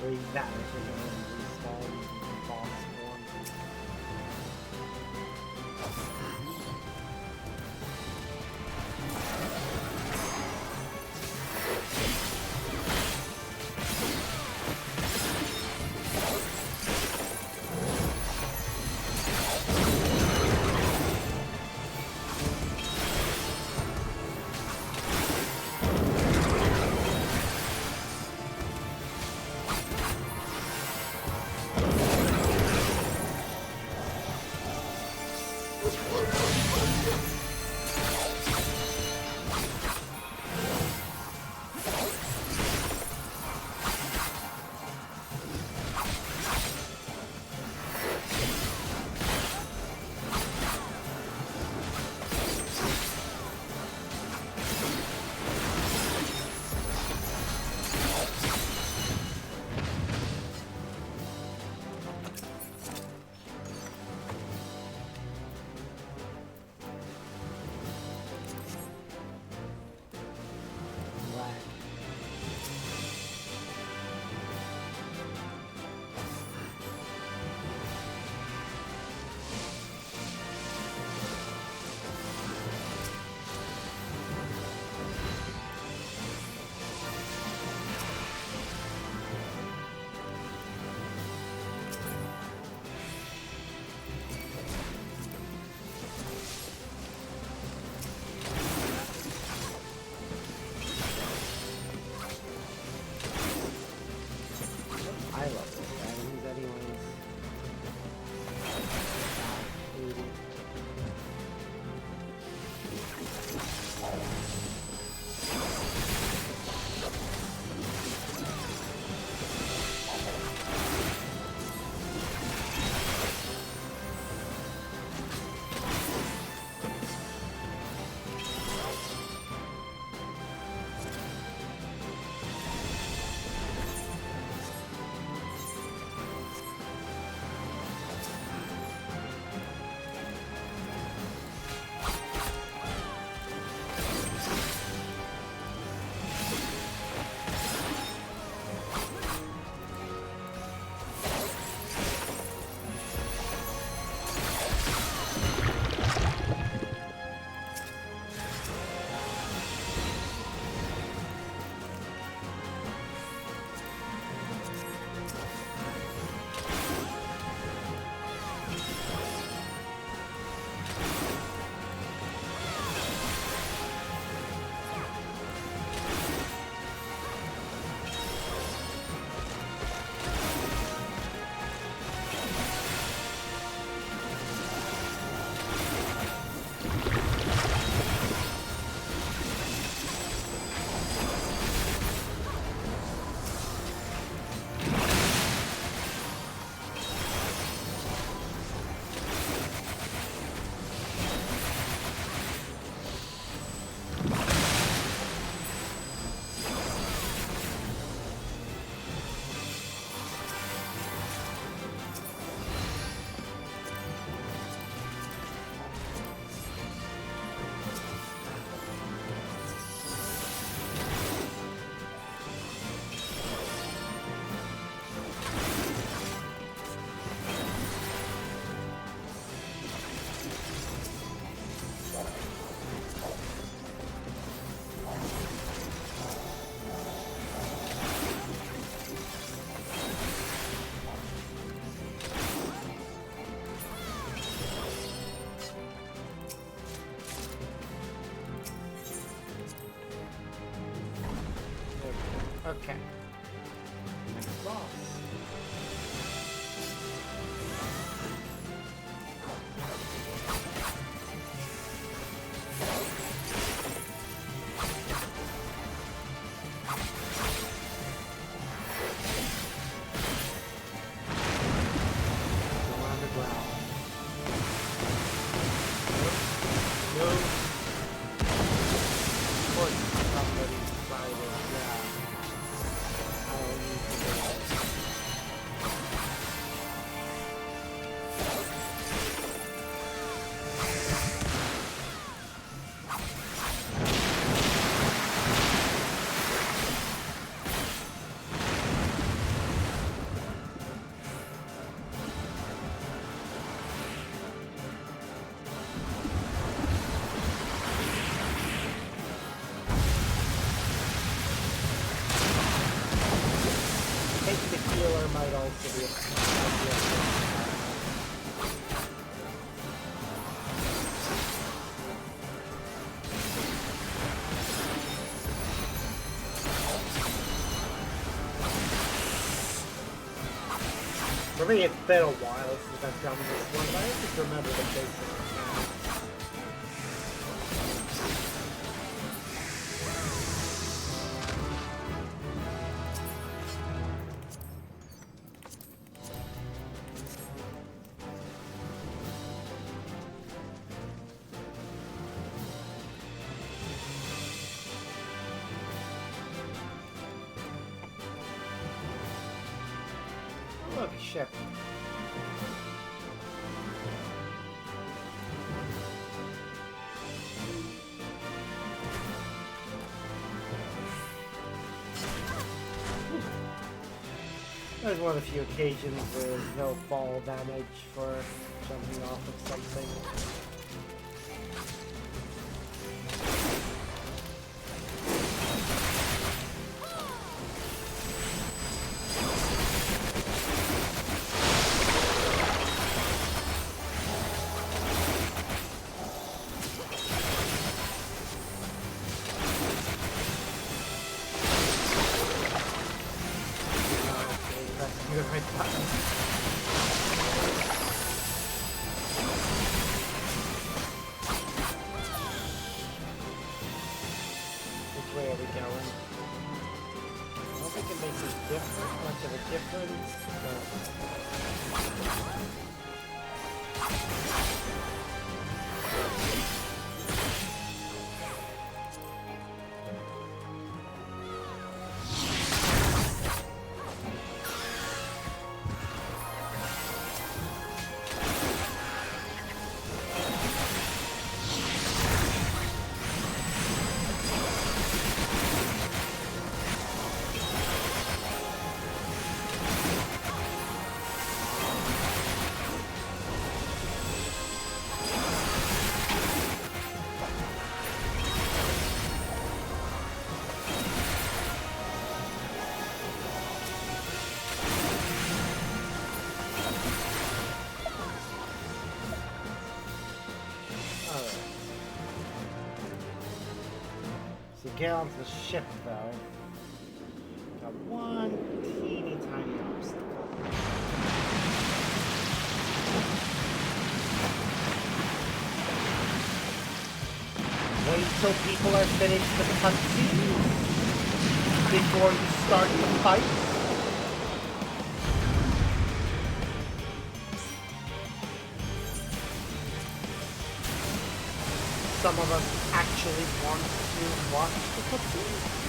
Speaker 1: He vanishes and then respawns in boss form. Okay. Next boss. Go on the ground. No. Put somebody inside it. Yeah. I don't need to do that. healer might also be a For me, it's been a while since I've done this one, but I just remember the basics. Look, a ship. There's one of the few occasions where there's no fall damage for jumping off of something. Get onto the ship, though. Got one teeny tiny obstacle. Wait till people are finished with the cutscene before you start the fight. Some of us actually want to watch the cutscene.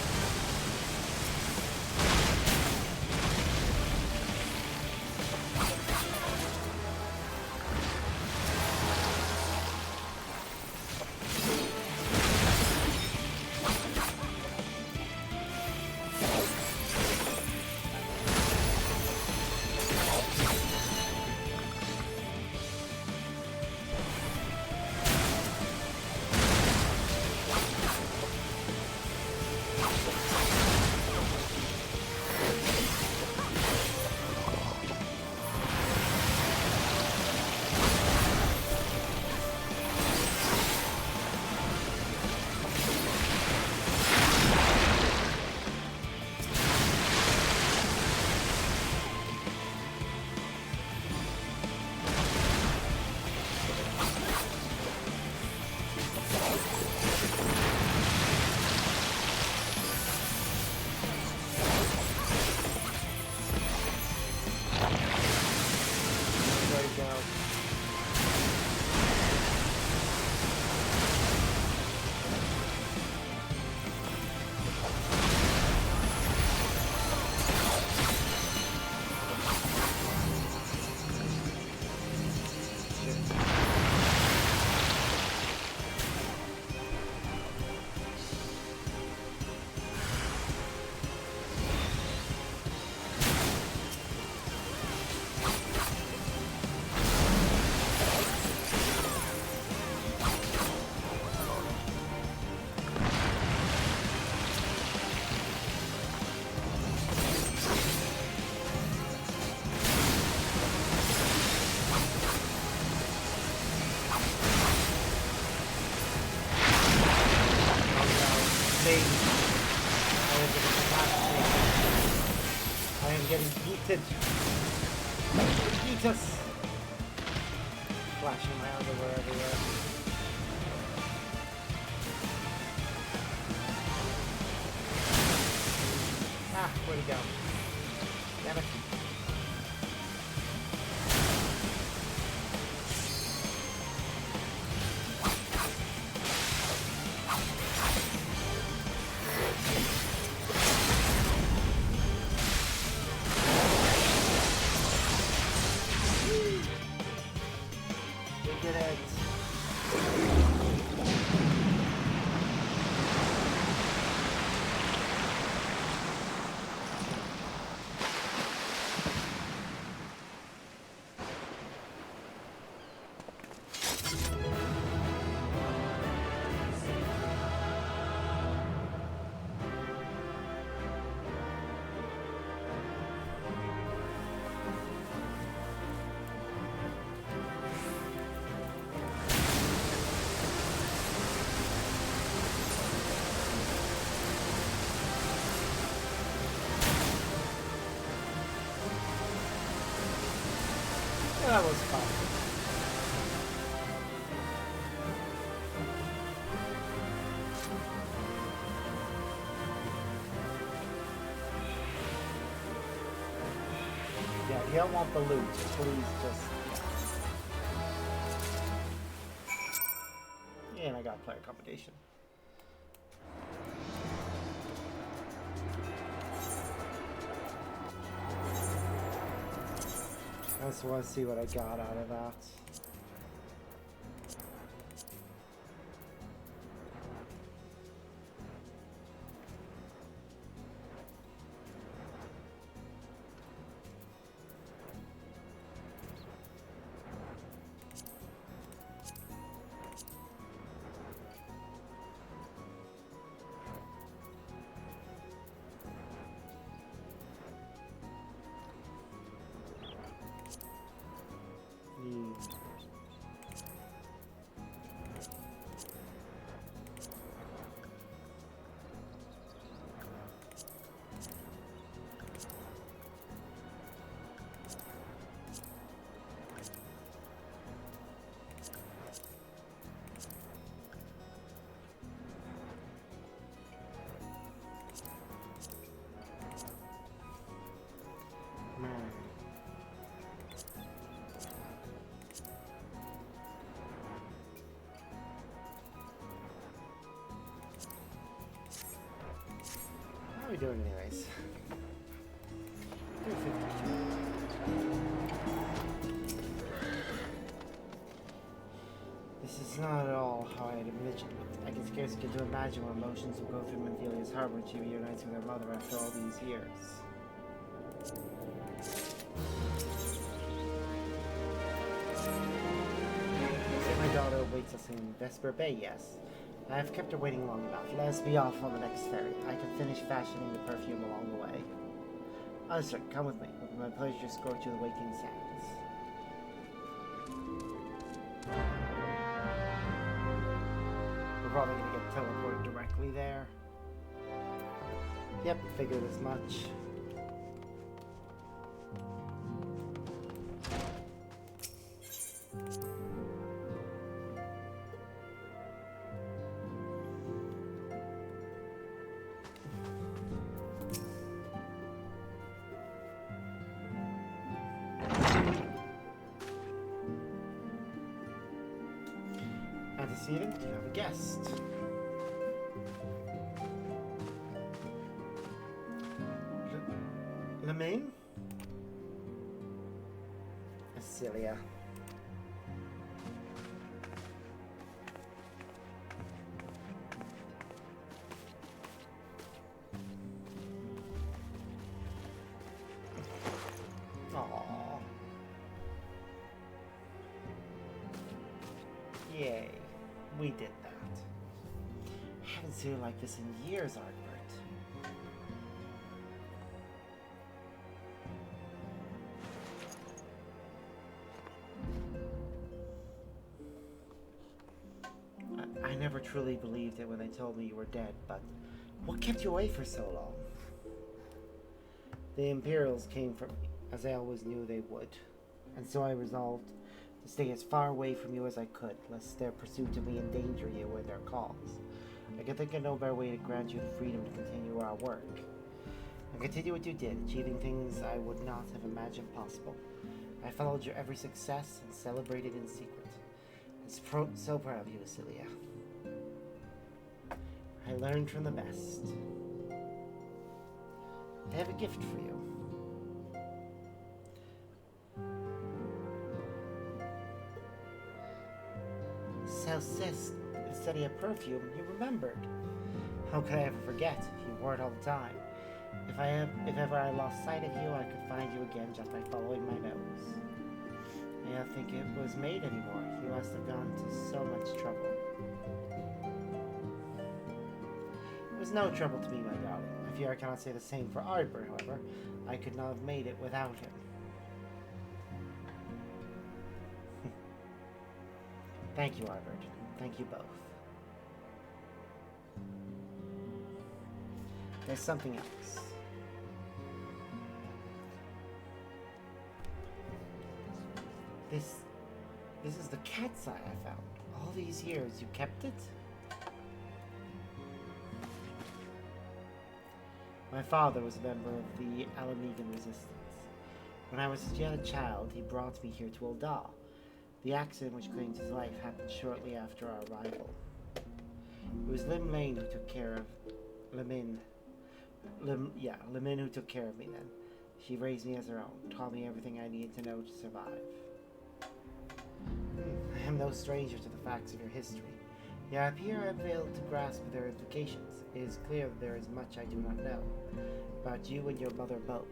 Speaker 1: I'm getting yeeted. Yeet us! Flashing my underwear everywhere. Ah, where'd he go? Damn it. We did it. That was fun. Yeah, you don't want the loot. Please just... Yeah, and I got player accommodation. I just want to see what I got out of that. How are we doing anyways? 352. This is not at all how I had envisioned it. I can scarcely get to imagine what emotions will go through Menthelia's heart when she reunites with her mother after all these years. My daughter awaits us in Vesper Bay, yes. I have kept her waiting long enough. Let us be off on the next ferry. I can finish fashioning the perfume along the way. Alistair, come with me. It will be my pleasure to escort you to the Waking Sands. We're probably going to get teleported directly there. Yep, figured as much. Antecedent, you have a guest. Lemaine? Celia. Aww. Yay. We did that. I haven't seen you like this in years, Artbert. I never truly believed it when they told me you were dead, but what kept you away for so long? The Imperials came for me, as I always knew they would, and so I resolved to stay as far away from you as I could, lest their pursuit of me endanger you or their cause. I could think of no better way to grant you the freedom to continue our work. And continue what you did, achieving things I would not have imagined possible. I followed your every success and celebrated in secret. I'm so proud of you, Cilia. I learned from the best. I have a gift for you. Celeste, instead of perfume, you remembered. How could I ever forget? You wore it all the time. If ever I lost sight of you, I could find you again just by following my nose. I don't think it was made anymore. You must have gone to so much trouble. It was no trouble to me, my darling. I fear I cannot say the same for Arbor, however. I could not have made it without him. Thank you, Arbor. Thank you both. There's something else. This is the cat's eye I found. All these years, you kept it? My father was a member of the Alamegan resistance. When I was yet a child, he brought me here to Ul'dah. The accident which claimed his life happened shortly after our arrival. It was Lim Lane who took care of Lim who took care of me then. She raised me as her own, taught me everything I needed to know to survive. I am no stranger to the facts of your history. Yet I appear I have failed to grasp their implications. It is clear that there is much I do not know about you and your mother both.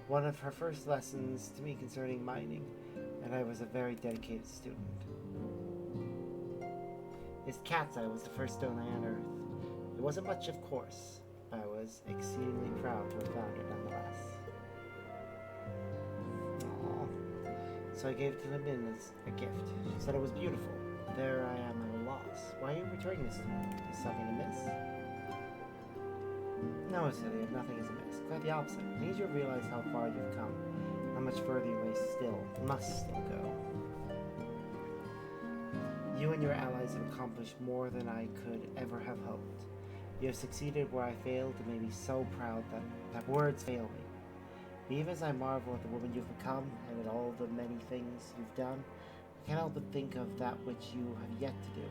Speaker 1: One of her first lessons to me concerning mining, and I was a very dedicated student. This cat's eye was the first stone I unearthed. It wasn't much, of course, but I was exceedingly proud to have found it nonetheless. So I gave it to Limin as a gift. She said it was beautiful. There I am at a loss. Why are you returning this to me? Is something amiss? No, Cilia, nothing is amiss. Quite the opposite. I need you to realize how far you've come. How much further you must still go. You and your allies have accomplished more than I could ever have hoped. You have succeeded where I failed and made me so proud that words fail me. Even as I marvel at the woman you've become and at all the many things you've done, I can't help but think of that which you have yet to do,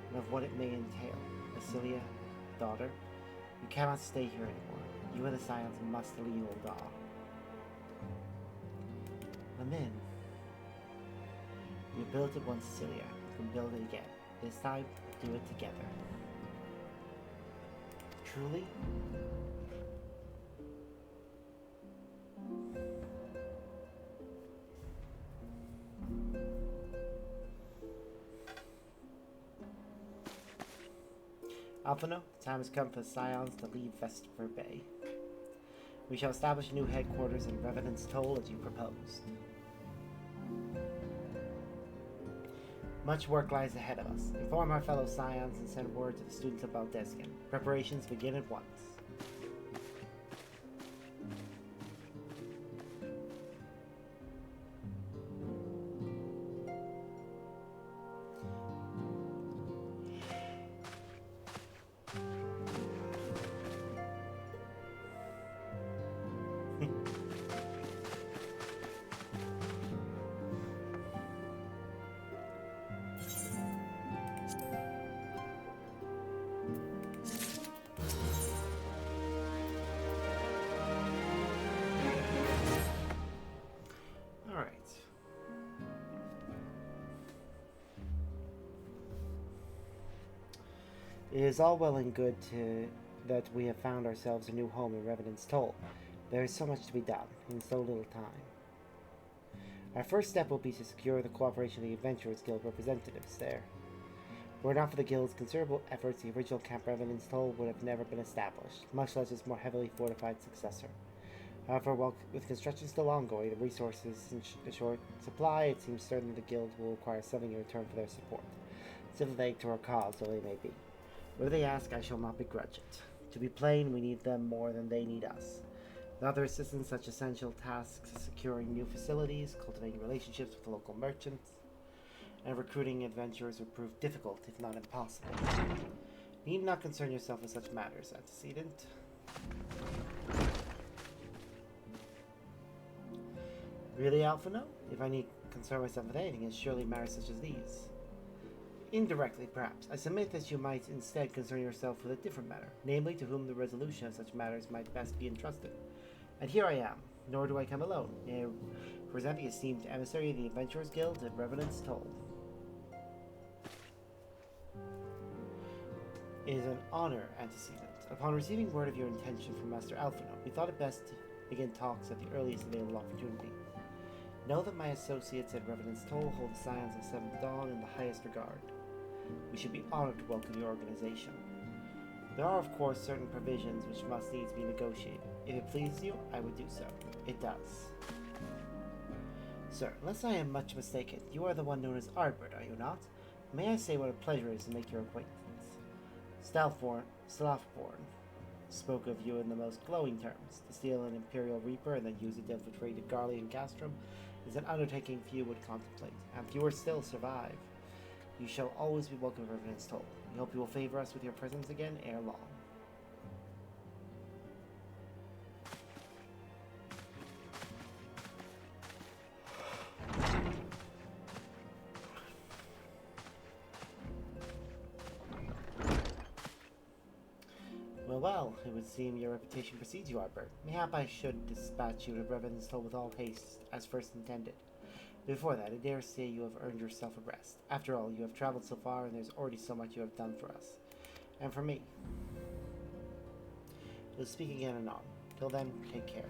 Speaker 1: and of what it may entail. Cilia, daughter, you cannot stay here anymore. You and the Scions must leave Ul'dah. Lamin, you built it once, Cilia. You can build it again. This time, do it together. Truly? Alphino, the time has come for the Scions to leave Vesper Bay. We shall establish new headquarters in Revenant's Toll as you proposed. Much work lies ahead of us. Inform our fellow Scions and send word to the students of Baldescan. Preparations begin at once. It is all well and good that we have found ourselves a new home in Revenant's Toll. There is so much to be done, in so little time. Our first step will be to secure the cooperation of the Adventurers Guild representatives there. Were it not for the Guild's considerable efforts, the original Camp Revenant's Toll would have never been established, much less its more heavily fortified successor. However, with construction still ongoing and resources in short supply, it seems certain the Guild will require something in return for their support, sympathetic to our cause though they may be. Whatever they ask, I shall not begrudge it. To be plain, we need them more than they need us. Without their assistance, such essential tasks as securing new facilities, cultivating relationships with local merchants, and recruiting adventurers would prove difficult, if not impossible. You need not concern yourself with such matters, antecedent. Really, Alphino? If I need concern myself with anything, it's surely matters such as these. Indirectly, perhaps. I submit that you might instead concern yourself with a different matter, namely to whom the resolution of such matters might best be entrusted. And here I am, nor do I come alone. I present the esteemed emissary of the Adventurers Guild at Revenant's Toll. It is an honor, antecedent. Upon receiving word of your intention from Master Alphino, we thought it best to begin talks at the earliest available opportunity. Know that my associates at Revenant's Toll hold the Scions of Seventh Dawn in the highest regard. We should be honored to welcome your organization. There are, of course, certain provisions which must needs be negotiated. If it pleases you, I would do so. It does. Sir, unless I am much mistaken, you are the one known as Ardbert, are you not? May I say what a pleasure it is to make your acquaintance? Slothborn spoke of you in the most glowing terms. To steal an Imperial Reaper and then use it to infiltrate a Garlean Castrum is an undertaking few would contemplate, and fewer still survive. You shall always be welcome to Revenant's Toll. We hope you will favor us with your presence again ere long. Well, it would seem your reputation precedes you, Ardbert. Mayhap I should dispatch you to Revenant's Toll with all haste, as first intended. Before that, I dare say you have earned yourself a rest. After all, you have traveled so far, and there's already so much you have done for us. And for me. We'll speak again anon. Till then, take care.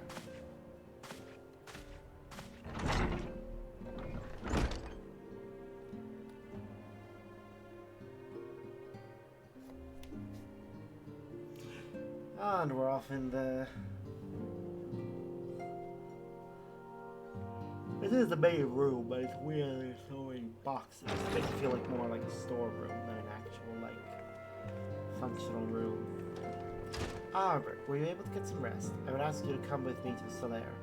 Speaker 1: And we're off in the... This is the main room, but it's weird. There's so many boxes. It makes it feel like more like a storeroom than an actual, like, functional room. Ardbert, were you able to get some rest? I would ask you to come with me to the Solaire.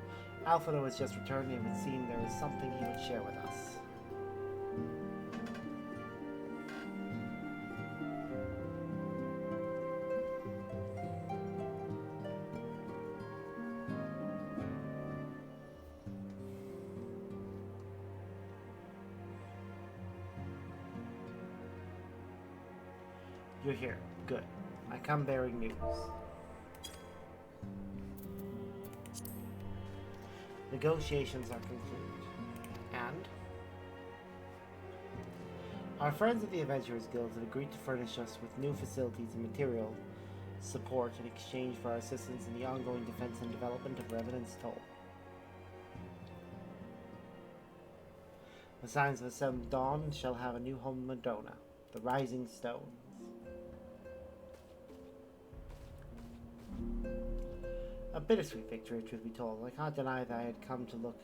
Speaker 1: Alphino has just returned, and it would seem there is something he would share with us. You're here. Good. I come bearing news. Negotiations are concluded. And? Our friends at the Adventurers Guild have agreed to furnish us with new facilities and material support in exchange for our assistance in the ongoing defense and development of Revenant's Toll. The Scions of the Seventh Dawn shall have a new home in Madrona, the Rising Stones. A bittersweet victory, truth be told. I can't deny that I had come to look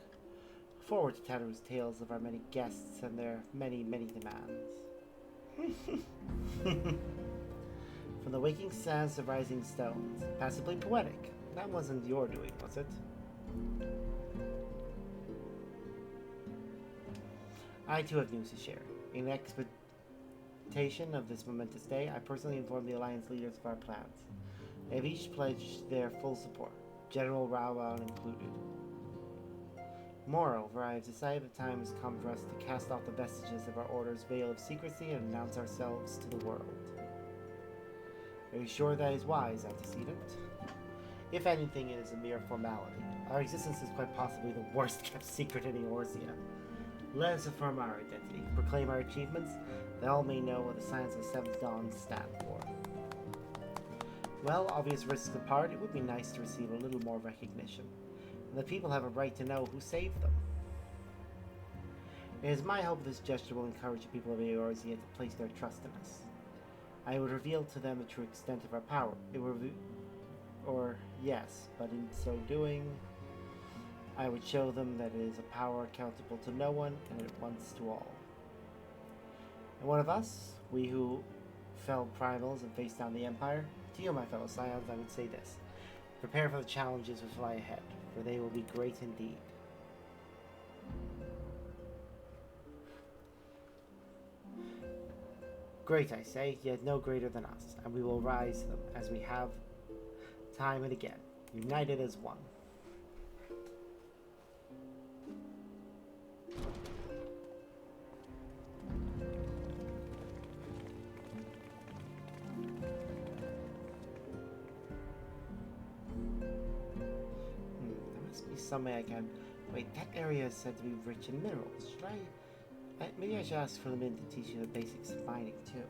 Speaker 1: forward to Tanner's tales of our many guests and their many, many demands. From the waking sands of rising stones, passably poetic. That wasn't your doing, was it? I too have news to share. In expectation of this momentous day, I personally informed the Alliance leaders of our plans. They have each pledged their full support, General Rawan included. Moreover, I have decided the time has come for us to cast off the vestiges of our order's veil of secrecy and announce ourselves to the world. Are you sure that is wise, antecedent? If anything, it is a mere formality. Our existence is quite possibly the worst kept secret in Eorzea. Let us affirm our identity, proclaim our achievements, that all may know what the Scions of the Seventh Dawn stand for. Well, obvious risks apart, it would be nice to receive a little more recognition. And the people have a right to know who saved them. It is my hope this gesture will encourage the people of Eorzea to place their trust in us. I would reveal to them the true extent of our power. It would yes, but in so doing, I would show them that it is a power accountable to no one and at once to all. And one of us, we who felled primals and faced down the Empire, To you, my fellow scions, I would say this. Prepare for the challenges which lie ahead, for they will be great indeed. Great, I say, yet no greater than us, and we will rise to them, as we have time and again, united as one. There must be some way I can... Wait, that area is said to be rich in minerals. Should maybe I should ask for them in to teach you the basics of mining, too.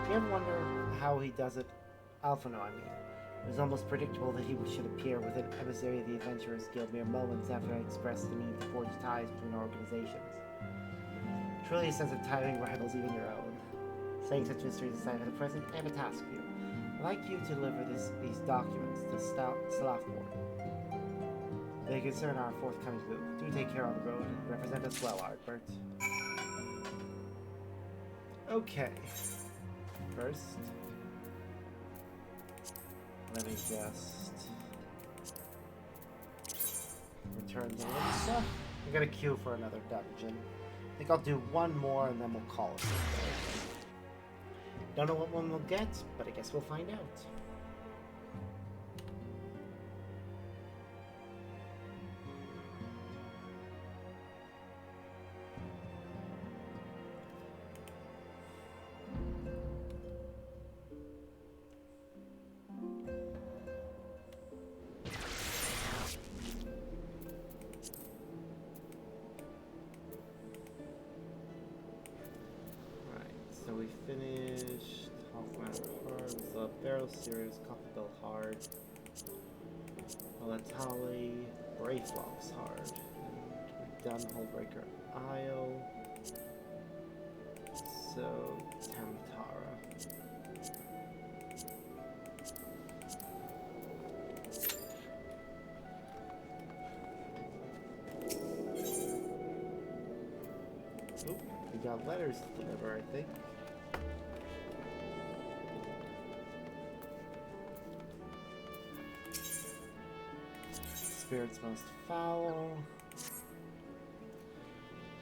Speaker 1: Do you ever wonder how he does it? Alphano, I mean. It was almost predictable that he should appear with an emissary of the Adventurers Guild mere moments after I expressed the need to forge ties between organizations. Truly a sense of tiring rivals, even your own. Saying such mysteries aside for the present, I have a task for you. I'd like you to deliver these documents to Slaftborn. They concern our forthcoming move. Do take care on the road and represent us well, Artbert. Okay. First, let me just return to Lisa. I'm gonna queue for another dungeon. I think I'll do one more and then we'll call it. Don't know what one we'll get, but I guess we'll find out. So we finished Hawkman Hard, the Barrel Series, Coffee Hard, Alatali, Brayflops Hard, and we've done Hullbreaker Isle, so Tamtara. Oop, we got letters to deliver, I think. Spirits most foul.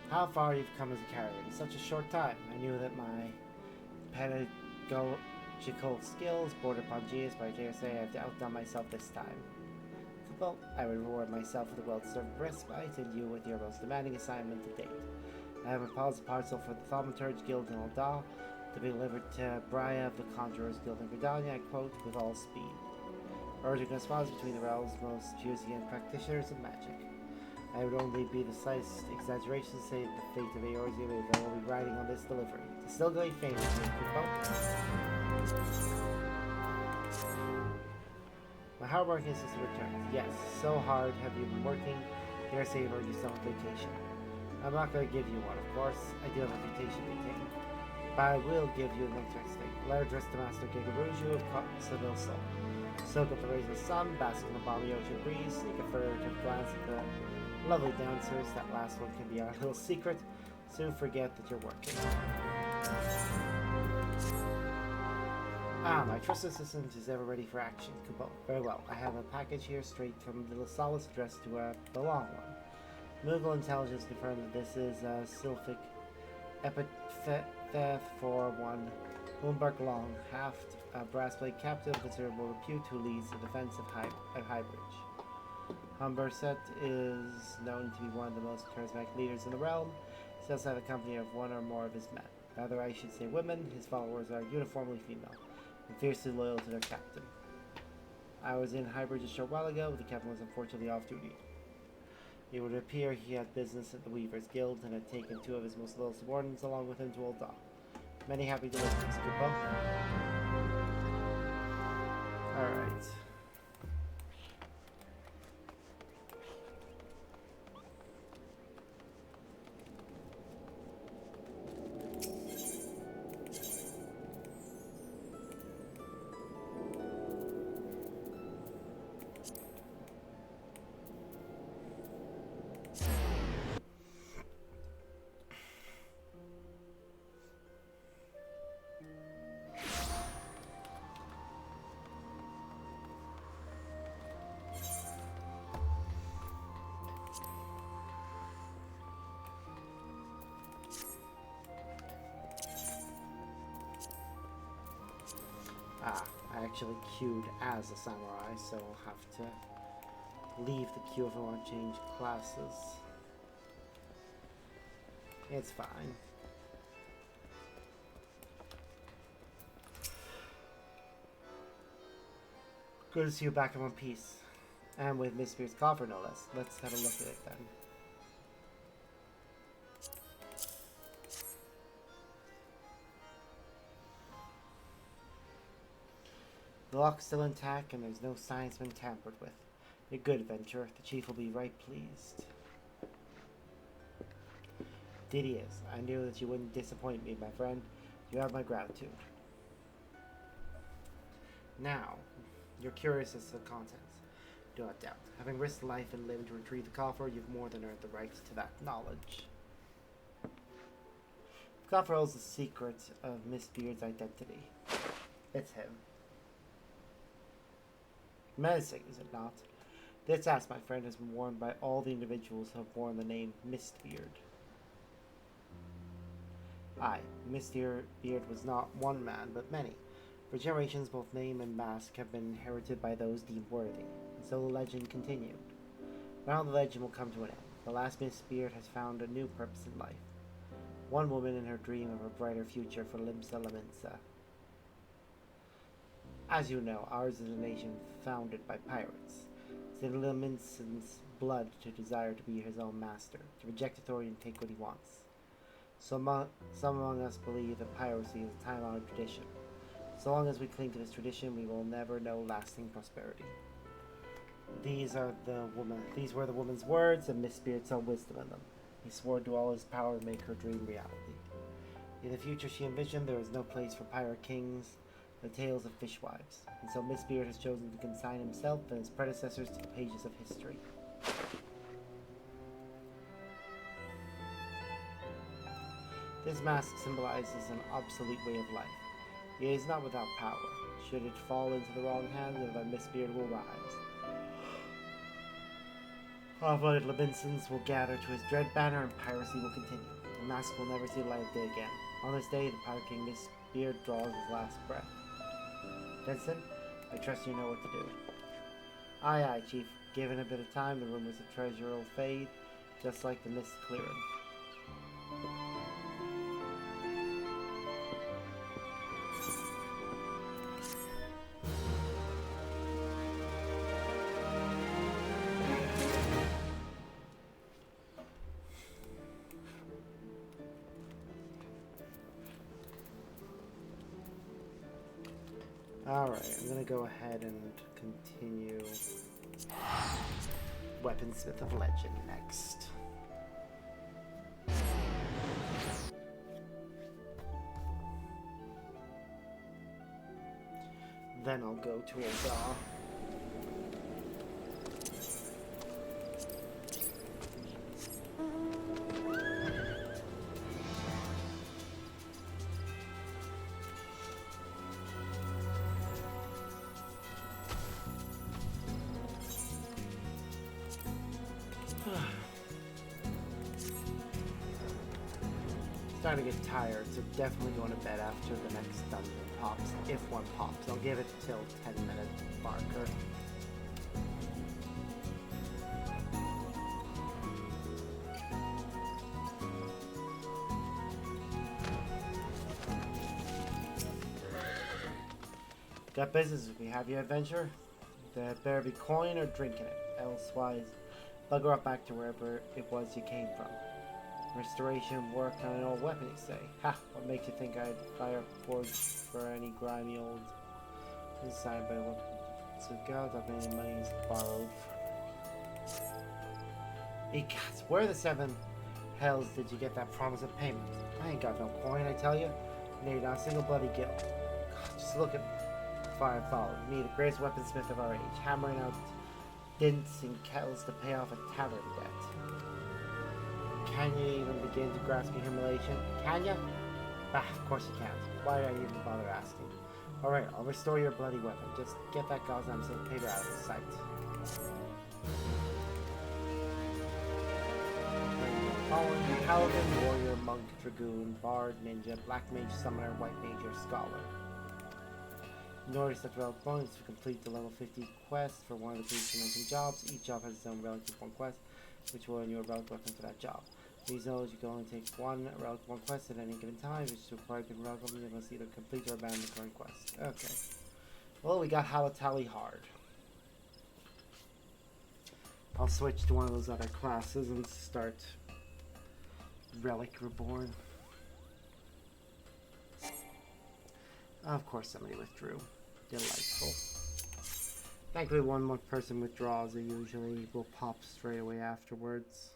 Speaker 1: How far you've come as a carrier in such a short time. I knew that my pedagogical skills bordered upon genius, but I dare say I've outdone myself this time. Well, I would reward myself with a well-deserved respite, and you with your most demanding assignment to date. I have a parcel for the Thaumaturge Guild in Aldag to be delivered to Braya of the Conjurers Guild in Verdania, I quote, with all speed. Urging correspondence between the realms most choosy and practitioners of magic. I would only be the slightest exaggeration to say that the fate of Eorzea will be riding on this delivery. To still great fame to me, My hard-working assistant returns. Yes, so hard have you been working. Dare say you've earned yourself a vacation. I'm not going to give you one, of course. I do have a vacation to maintain. But I will give you an interesting. Letter addressed to Master Gigaruju of Seville Soul. Soak up the rays of the sun, bask in the balmy ocean breeze, sneak a furtive glance at the lovely dancers. That last one can be our little secret. Soon forget that you're working. Ah, my trusted assistant is ever ready for action. Kubo. Very well. I have a package here straight from Little Solace addressed to the long one. Moogle intelligence confirmed that this is a Sylphic Epithet for one Bloomberg Long, Haft, a brassplate captain of considerable repute who leads the defense of Highbridge. Humberset is known to be one of the most charismatic leaders in the realm. He does have a company of one or more of his men. Rather, I should say women. His followers are uniformly female and fiercely loyal to their captain. I was in Highbridge a short while ago, but the captain was unfortunately off duty. It would appear he had business at the Weavers Guild and had taken two of his most loyal subordinates along with him to Aldag. Many happy deliveries, Kubo. Alright. I actually queued as a samurai, so I'll have to leave the queue if I want to change classes. It's fine. Good to see you back in one piece. And with Miss Spear's coffer, no less. Let's have a look at it then. The lock's still intact, and there's no sign it's been tampered with. A good adventure. The chief will be right pleased. Didius, I knew that you wouldn't disappoint me, my friend. You have my gratitude. Now, you're curious as to the contents. Do not doubt. Having risked life and limb to retrieve the coffer, you've more than earned the right to that knowledge. The coffer holds the secret of Miss Beard's identity. It's him. Menacing, is it not? This ass, my friend, has been worn by all the individuals who have borne the name Mistbeard. Aye, Mistbeard was not one man, but many. For generations, both name and mask have been inherited by those deemed worthy, and so the legend continued. Now the legend will come to an end. The last Mistbeard has found a new purpose in life. One woman in her dream of a brighter future for Limsa Laminsa. As you know, ours is a nation founded by pirates. It's in Laminsan's blood to desire to be his own master, to reject authority and take what he wants. Some among us believe that piracy is a time-honored tradition. So long as we cling to this tradition, we will never know lasting prosperity. These were the woman's words, and Miss Beard saw wisdom in them. He swore to all his power to make her dream reality. In the future she envisioned, there is no place for pirate kings, the tales of fishwives, and so Miss Beard has chosen to consign himself and his predecessors to the pages of history. This mask symbolizes an obsolete way of life. It is not without power. Should it fall into the wrong hands, then Miss Beard will rise. Half-blooded Labinsons will gather to his dread banner, and piracy will continue. The mask will never see the light of day again. On this day, the Pirate King Miss Beard draws his last breath. Benson, I trust you know what to do. Aye, aye, Chief. Given a bit of time, the rumors of treasure will fade, just like the mist clearing. Alright, I'm gonna go ahead and continue Weaponsmith of Legend next. Then I'll go to Aldag. Starting to get tired, so definitely going to bed after the next dungeon pops, if one pops. I'll give it till 10-minute marker. Got business with me, have you, adventure? There better be coin or drink in it, elsewise bugger up back to wherever it was you came from. Restoration worked on an old weapon, you say? Ha! What makes you think I'd fire forged for any grimy old design by what? So God, that many money is borrowed. Egots, where the seven hells did you get that promise of payment? I ain't got no coin, I tell you. Nay, not a single bloody gill. God, just look at fire and follow. Me, the greatest weaponsmith of our age, hammering out dints and kettles to pay off a tavern debt. Can you even begin to grasp your humiliation? Can you? Ah, of course you can't. Why did I even bother asking? Alright, I'll restore your bloody weapon. Just get that goddamn silk paper out of sight. Paladin, warrior, monk, dragoon, bard, ninja, black mage, summoner, white mage, or scholar. Notice that relic bonus to complete the level 50 quest for one of the previously mentioned jobs. Each job has its own relic one quest, which will earn you a relic weapon for that job. Please know you can only take one relic one quest at any given time. If you require a relic weapon, you must either complete or abandon the current quest. Okay. Well, we got Halatali Hard. I'll switch to one of those other classes and start Relic Reborn. Of course, somebody withdrew. Delightful. Thankfully, one more person withdraws, it usually will pop straight away afterwards.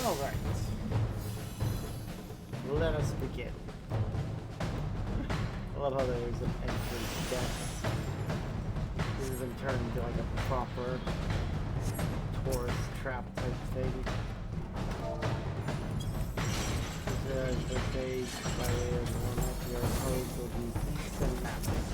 Speaker 1: Alright. Let us begin. I love how there was an entrance death. This has been turned into like a proper tourist trap type thing. The stage by way of warm-up, your codes will be east and mapping.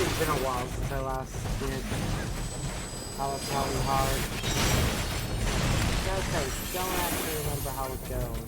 Speaker 1: It's been a while since I last did Halatali Hard. Okay, don't actually remember how it goes.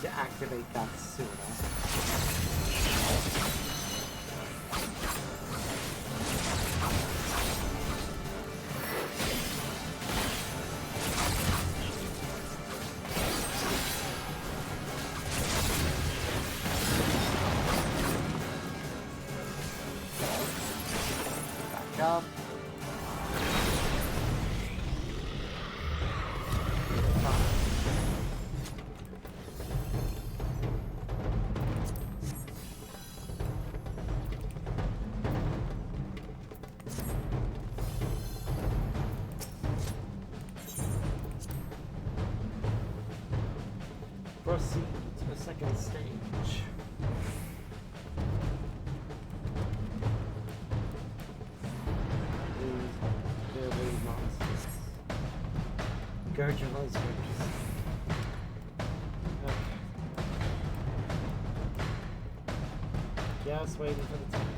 Speaker 1: To activate that sooner. Back up. Proceed to the second stage. They're really monsters. Guard your monsters. Okay. Just waiting for the time.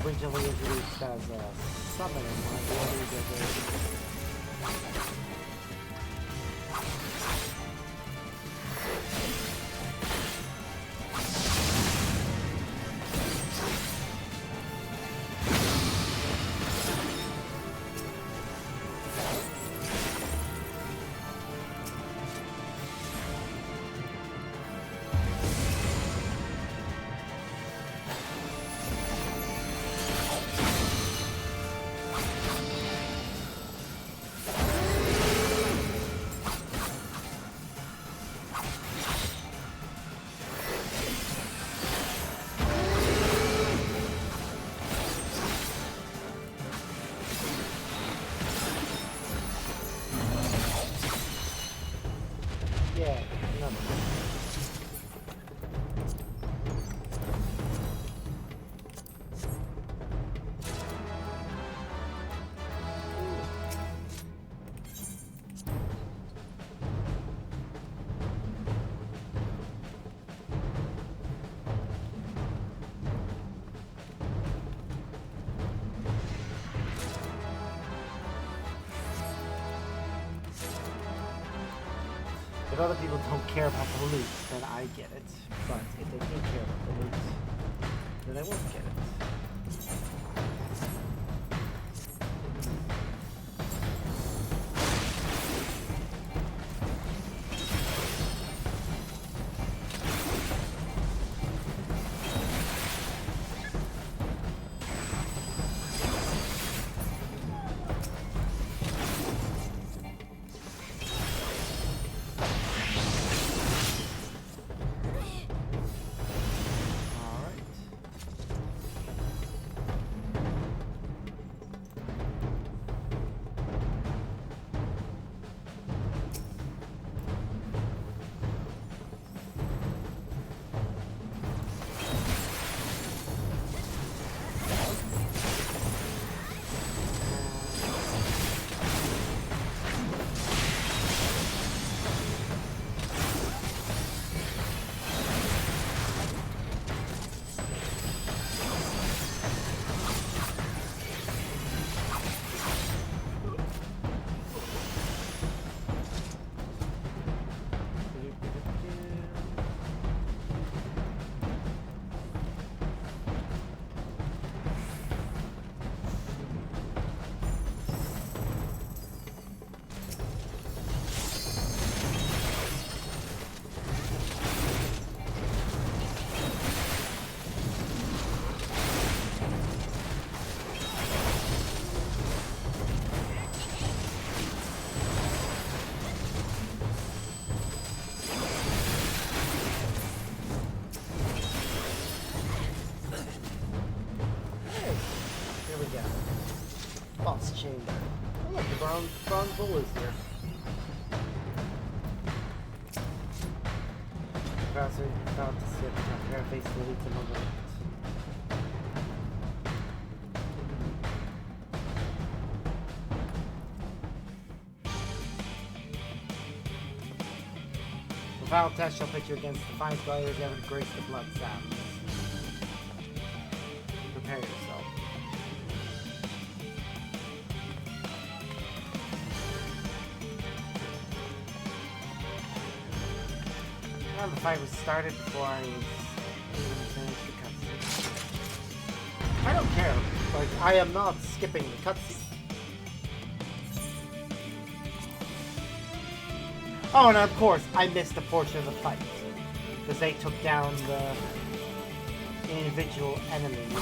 Speaker 1: originally introduced as a summon in one of the other games. If other people don't care about the loot, then I get it. But if they do care about the loot, then I won't get it. Chamber. Oh, look, the bronze bull is here. Browser found to sit on her face lily to move it. The final test shall pit you against the fine gladiators ever to grace the blood sands. Prepare yourself. The fight was started before I was even finished the cutscene. I don't care. Like, I am not skipping the cutscene. Oh, and of course, I missed a portion of the fight. Because they took down the individual enemies.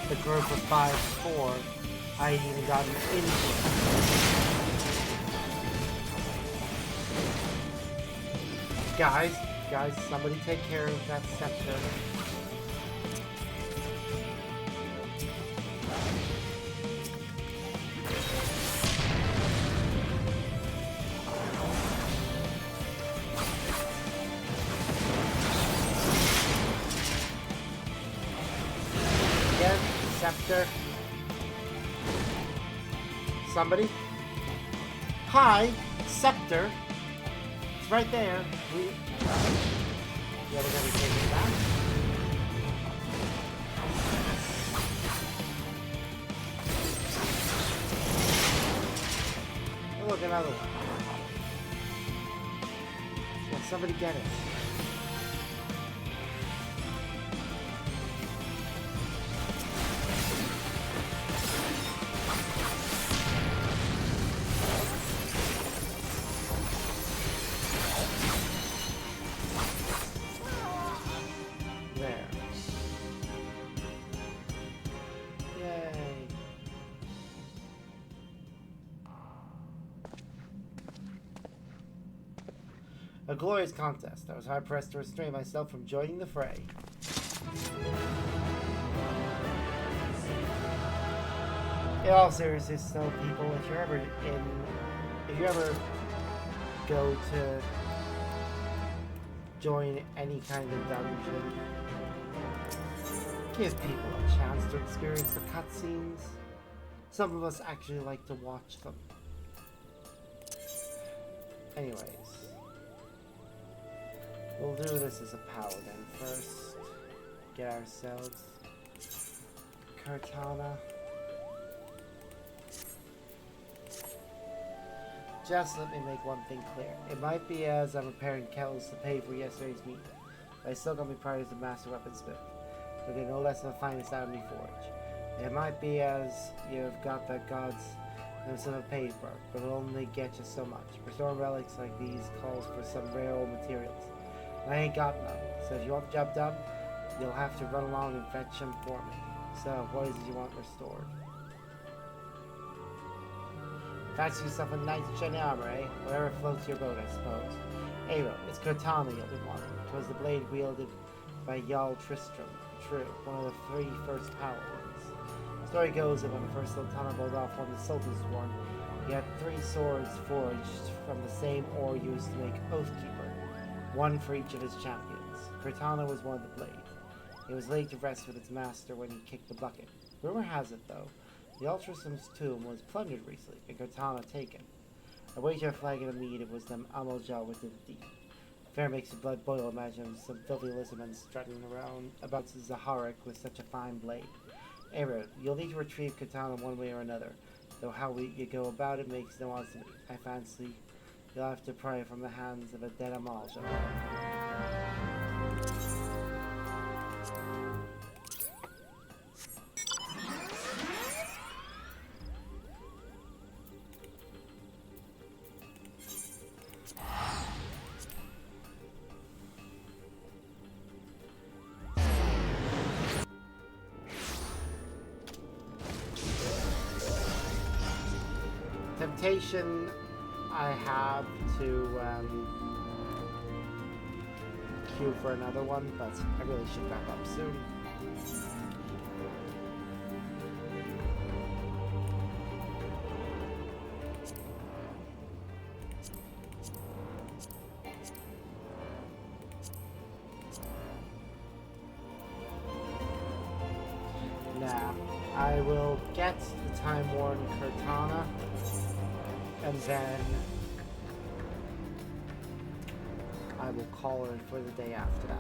Speaker 1: The group of 5 before I even got into it. Guys, somebody take care of that scepter. Again, scepter. Somebody? Hi, scepter. It's right there. Yeah, we're gonna be taking it back. Oh, look, another one. Will somebody get it? There. Yay. A glorious contest. I was hard pressed to restrain myself from joining the fray. In all seriousness, though, people, if you ever go to join any kind of dungeon, give people a chance to experience the cutscenes. Some of us actually like to watch them. Anyways, we'll do this as a paladin first. Get ourselves Cortana. Just let me make one thing clear. It might be as I'm repairing kettles to pay for yesterday's meat, but I still got me pride as a master weaponsmith. But they're no less than the finest out of me forge. It might be as you've got the gods themselves have paid for, but it'll only get you so much. Restoring relics like these calls for some rare old materials, and I ain't got none. So if you want the job done, you'll have to run along and fetch them for me. So what is it you want restored? Fancy yourself a knight in shiny armor, eh? Whatever floats your boat, I suppose. Aro, it's Cortana you'll be wanting. 'Twas the blade wielded by Jarl Tristram, true, one of the 3 first paladins. The story goes that when the first Sultana rolled off one of the Sultan's worn, he had 3 swords forged from the same ore used to make Oathkeeper, one for each of his champions. Cortana was one of the blades. It was laid to rest with its master when he kicked the bucket. Rumor has it, though, the Tristram's tomb was plundered recently, and Cortana taken. I wager a flagon of mead it was them Amaljar with the deed. Fair makes your blood boil, imagine some filthy lizardmen strutting around about Zaharik with such a fine blade. Aro, you'll need to retrieve Cortana one way or another, though how you go about it makes no odds to me. I fancy you'll have to pry from the hands of a dead Amaljar. Temptation, I have to queue for another one, but I really should wrap up soon. Now, I will get the time-worn Cortana, and then I will call her for the day after that.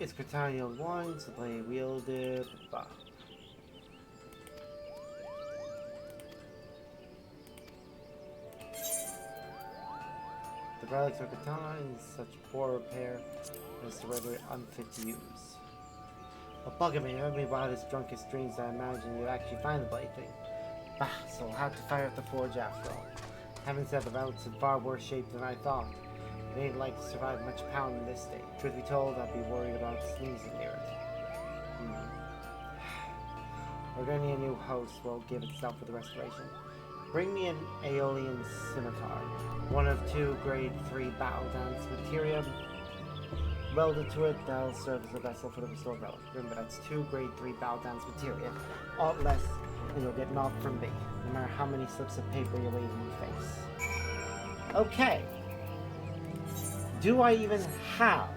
Speaker 1: It's Crotonial 1, so play wielded. Bah. The relics of katana in such poor repair as to render it unfit to use. A bug of me, remember me wildest, drunkest dreams that I imagined you'd actually find the bloody thing. Bah, so I'll have to fire up the forge after all. Having said, the relic's in far worse shape than I thought. It ain't like to survive much pound in this state. Truth be told, I'd be worried about sneezing near it. Ordaining a new host will give itself for the restoration. Bring me an Aeolian scimitar, one of 2 grade 3 battle dance materia welded to it. That'll serve as a vessel for the restored relic. Remember, that's 2 grade 3 battle dance materia. Aught less, and you'll get naught from me, no matter how many slips of paper you wave in your face. Okay. Do I even have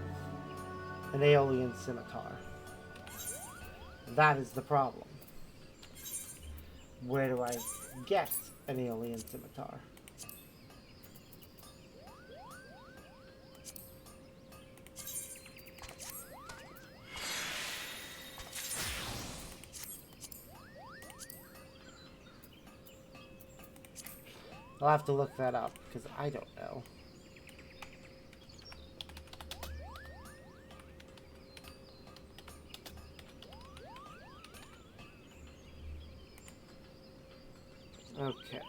Speaker 1: an Aeolian scimitar? That is the problem. Where do I get an Aeolian scimitar? I'll have to look that up, because I don't know. Okay.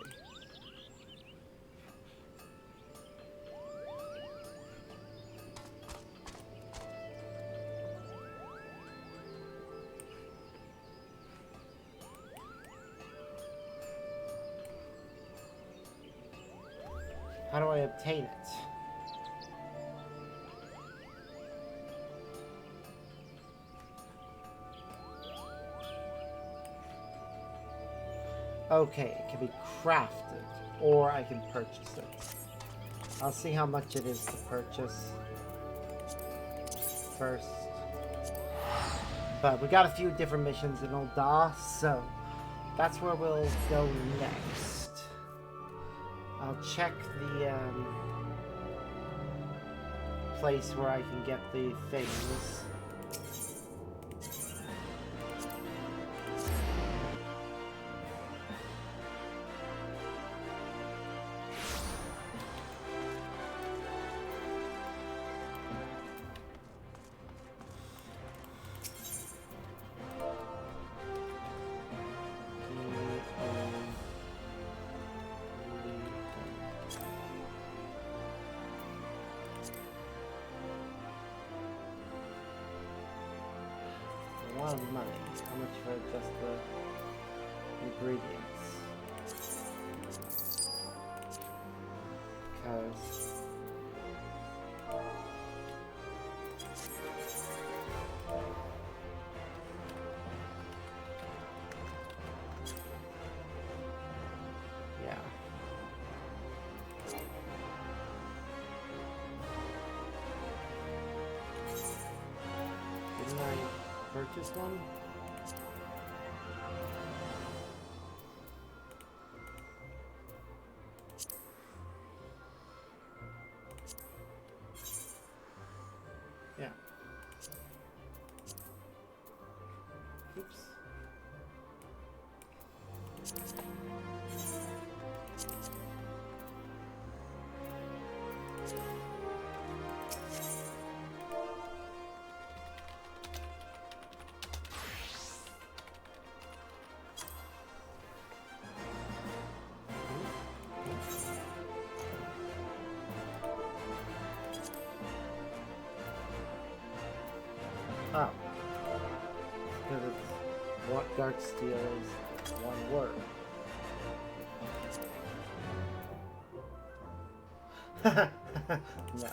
Speaker 1: How do I obtain it? Okay, it can be crafted, or I can purchase it. I'll see how much it is to purchase first. But we got a few different missions in Ul'dah, so that's where we'll go next. I'll check the place where I can get the things. A lot of money. How much for just the ingredients? Because yeah. Didn't I purchase one? Yeah. Oops. Oh. Because it's what dark steel is one word. No.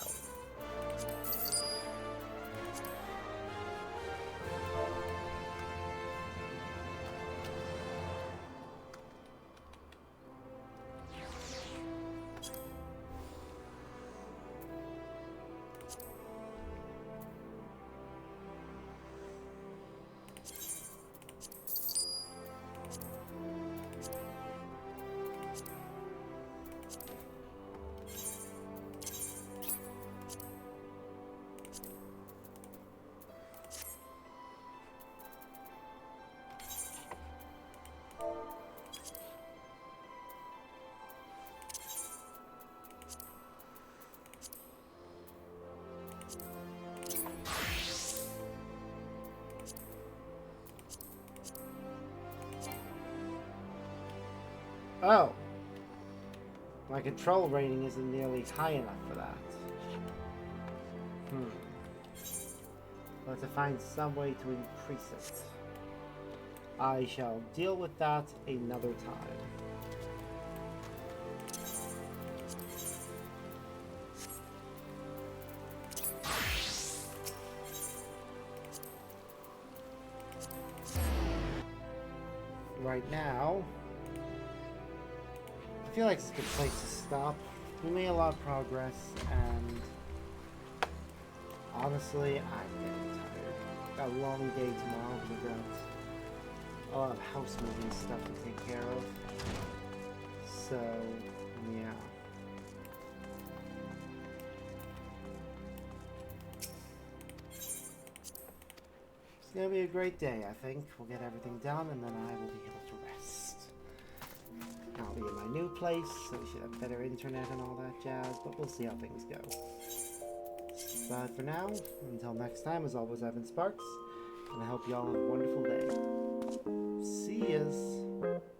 Speaker 1: Oh! My control rating isn't nearly high enough for that. I'll have to find some way to increase it. I shall deal with that another time. Right now, I feel like it's a good place to stop. We made a lot of progress, and honestly, I'm getting tired. Got a long day tomorrow, we've got a lot of house moving stuff to take care of. So, yeah. It's gonna be a great day, I think. We'll get everything done, and then I will be able to rest. I'll be in my new place, so we should have better internet and all that jazz, but we'll see how things go. But for now, until next time, as always, I've been Sparks, and I hope you all have a wonderful day. See yas!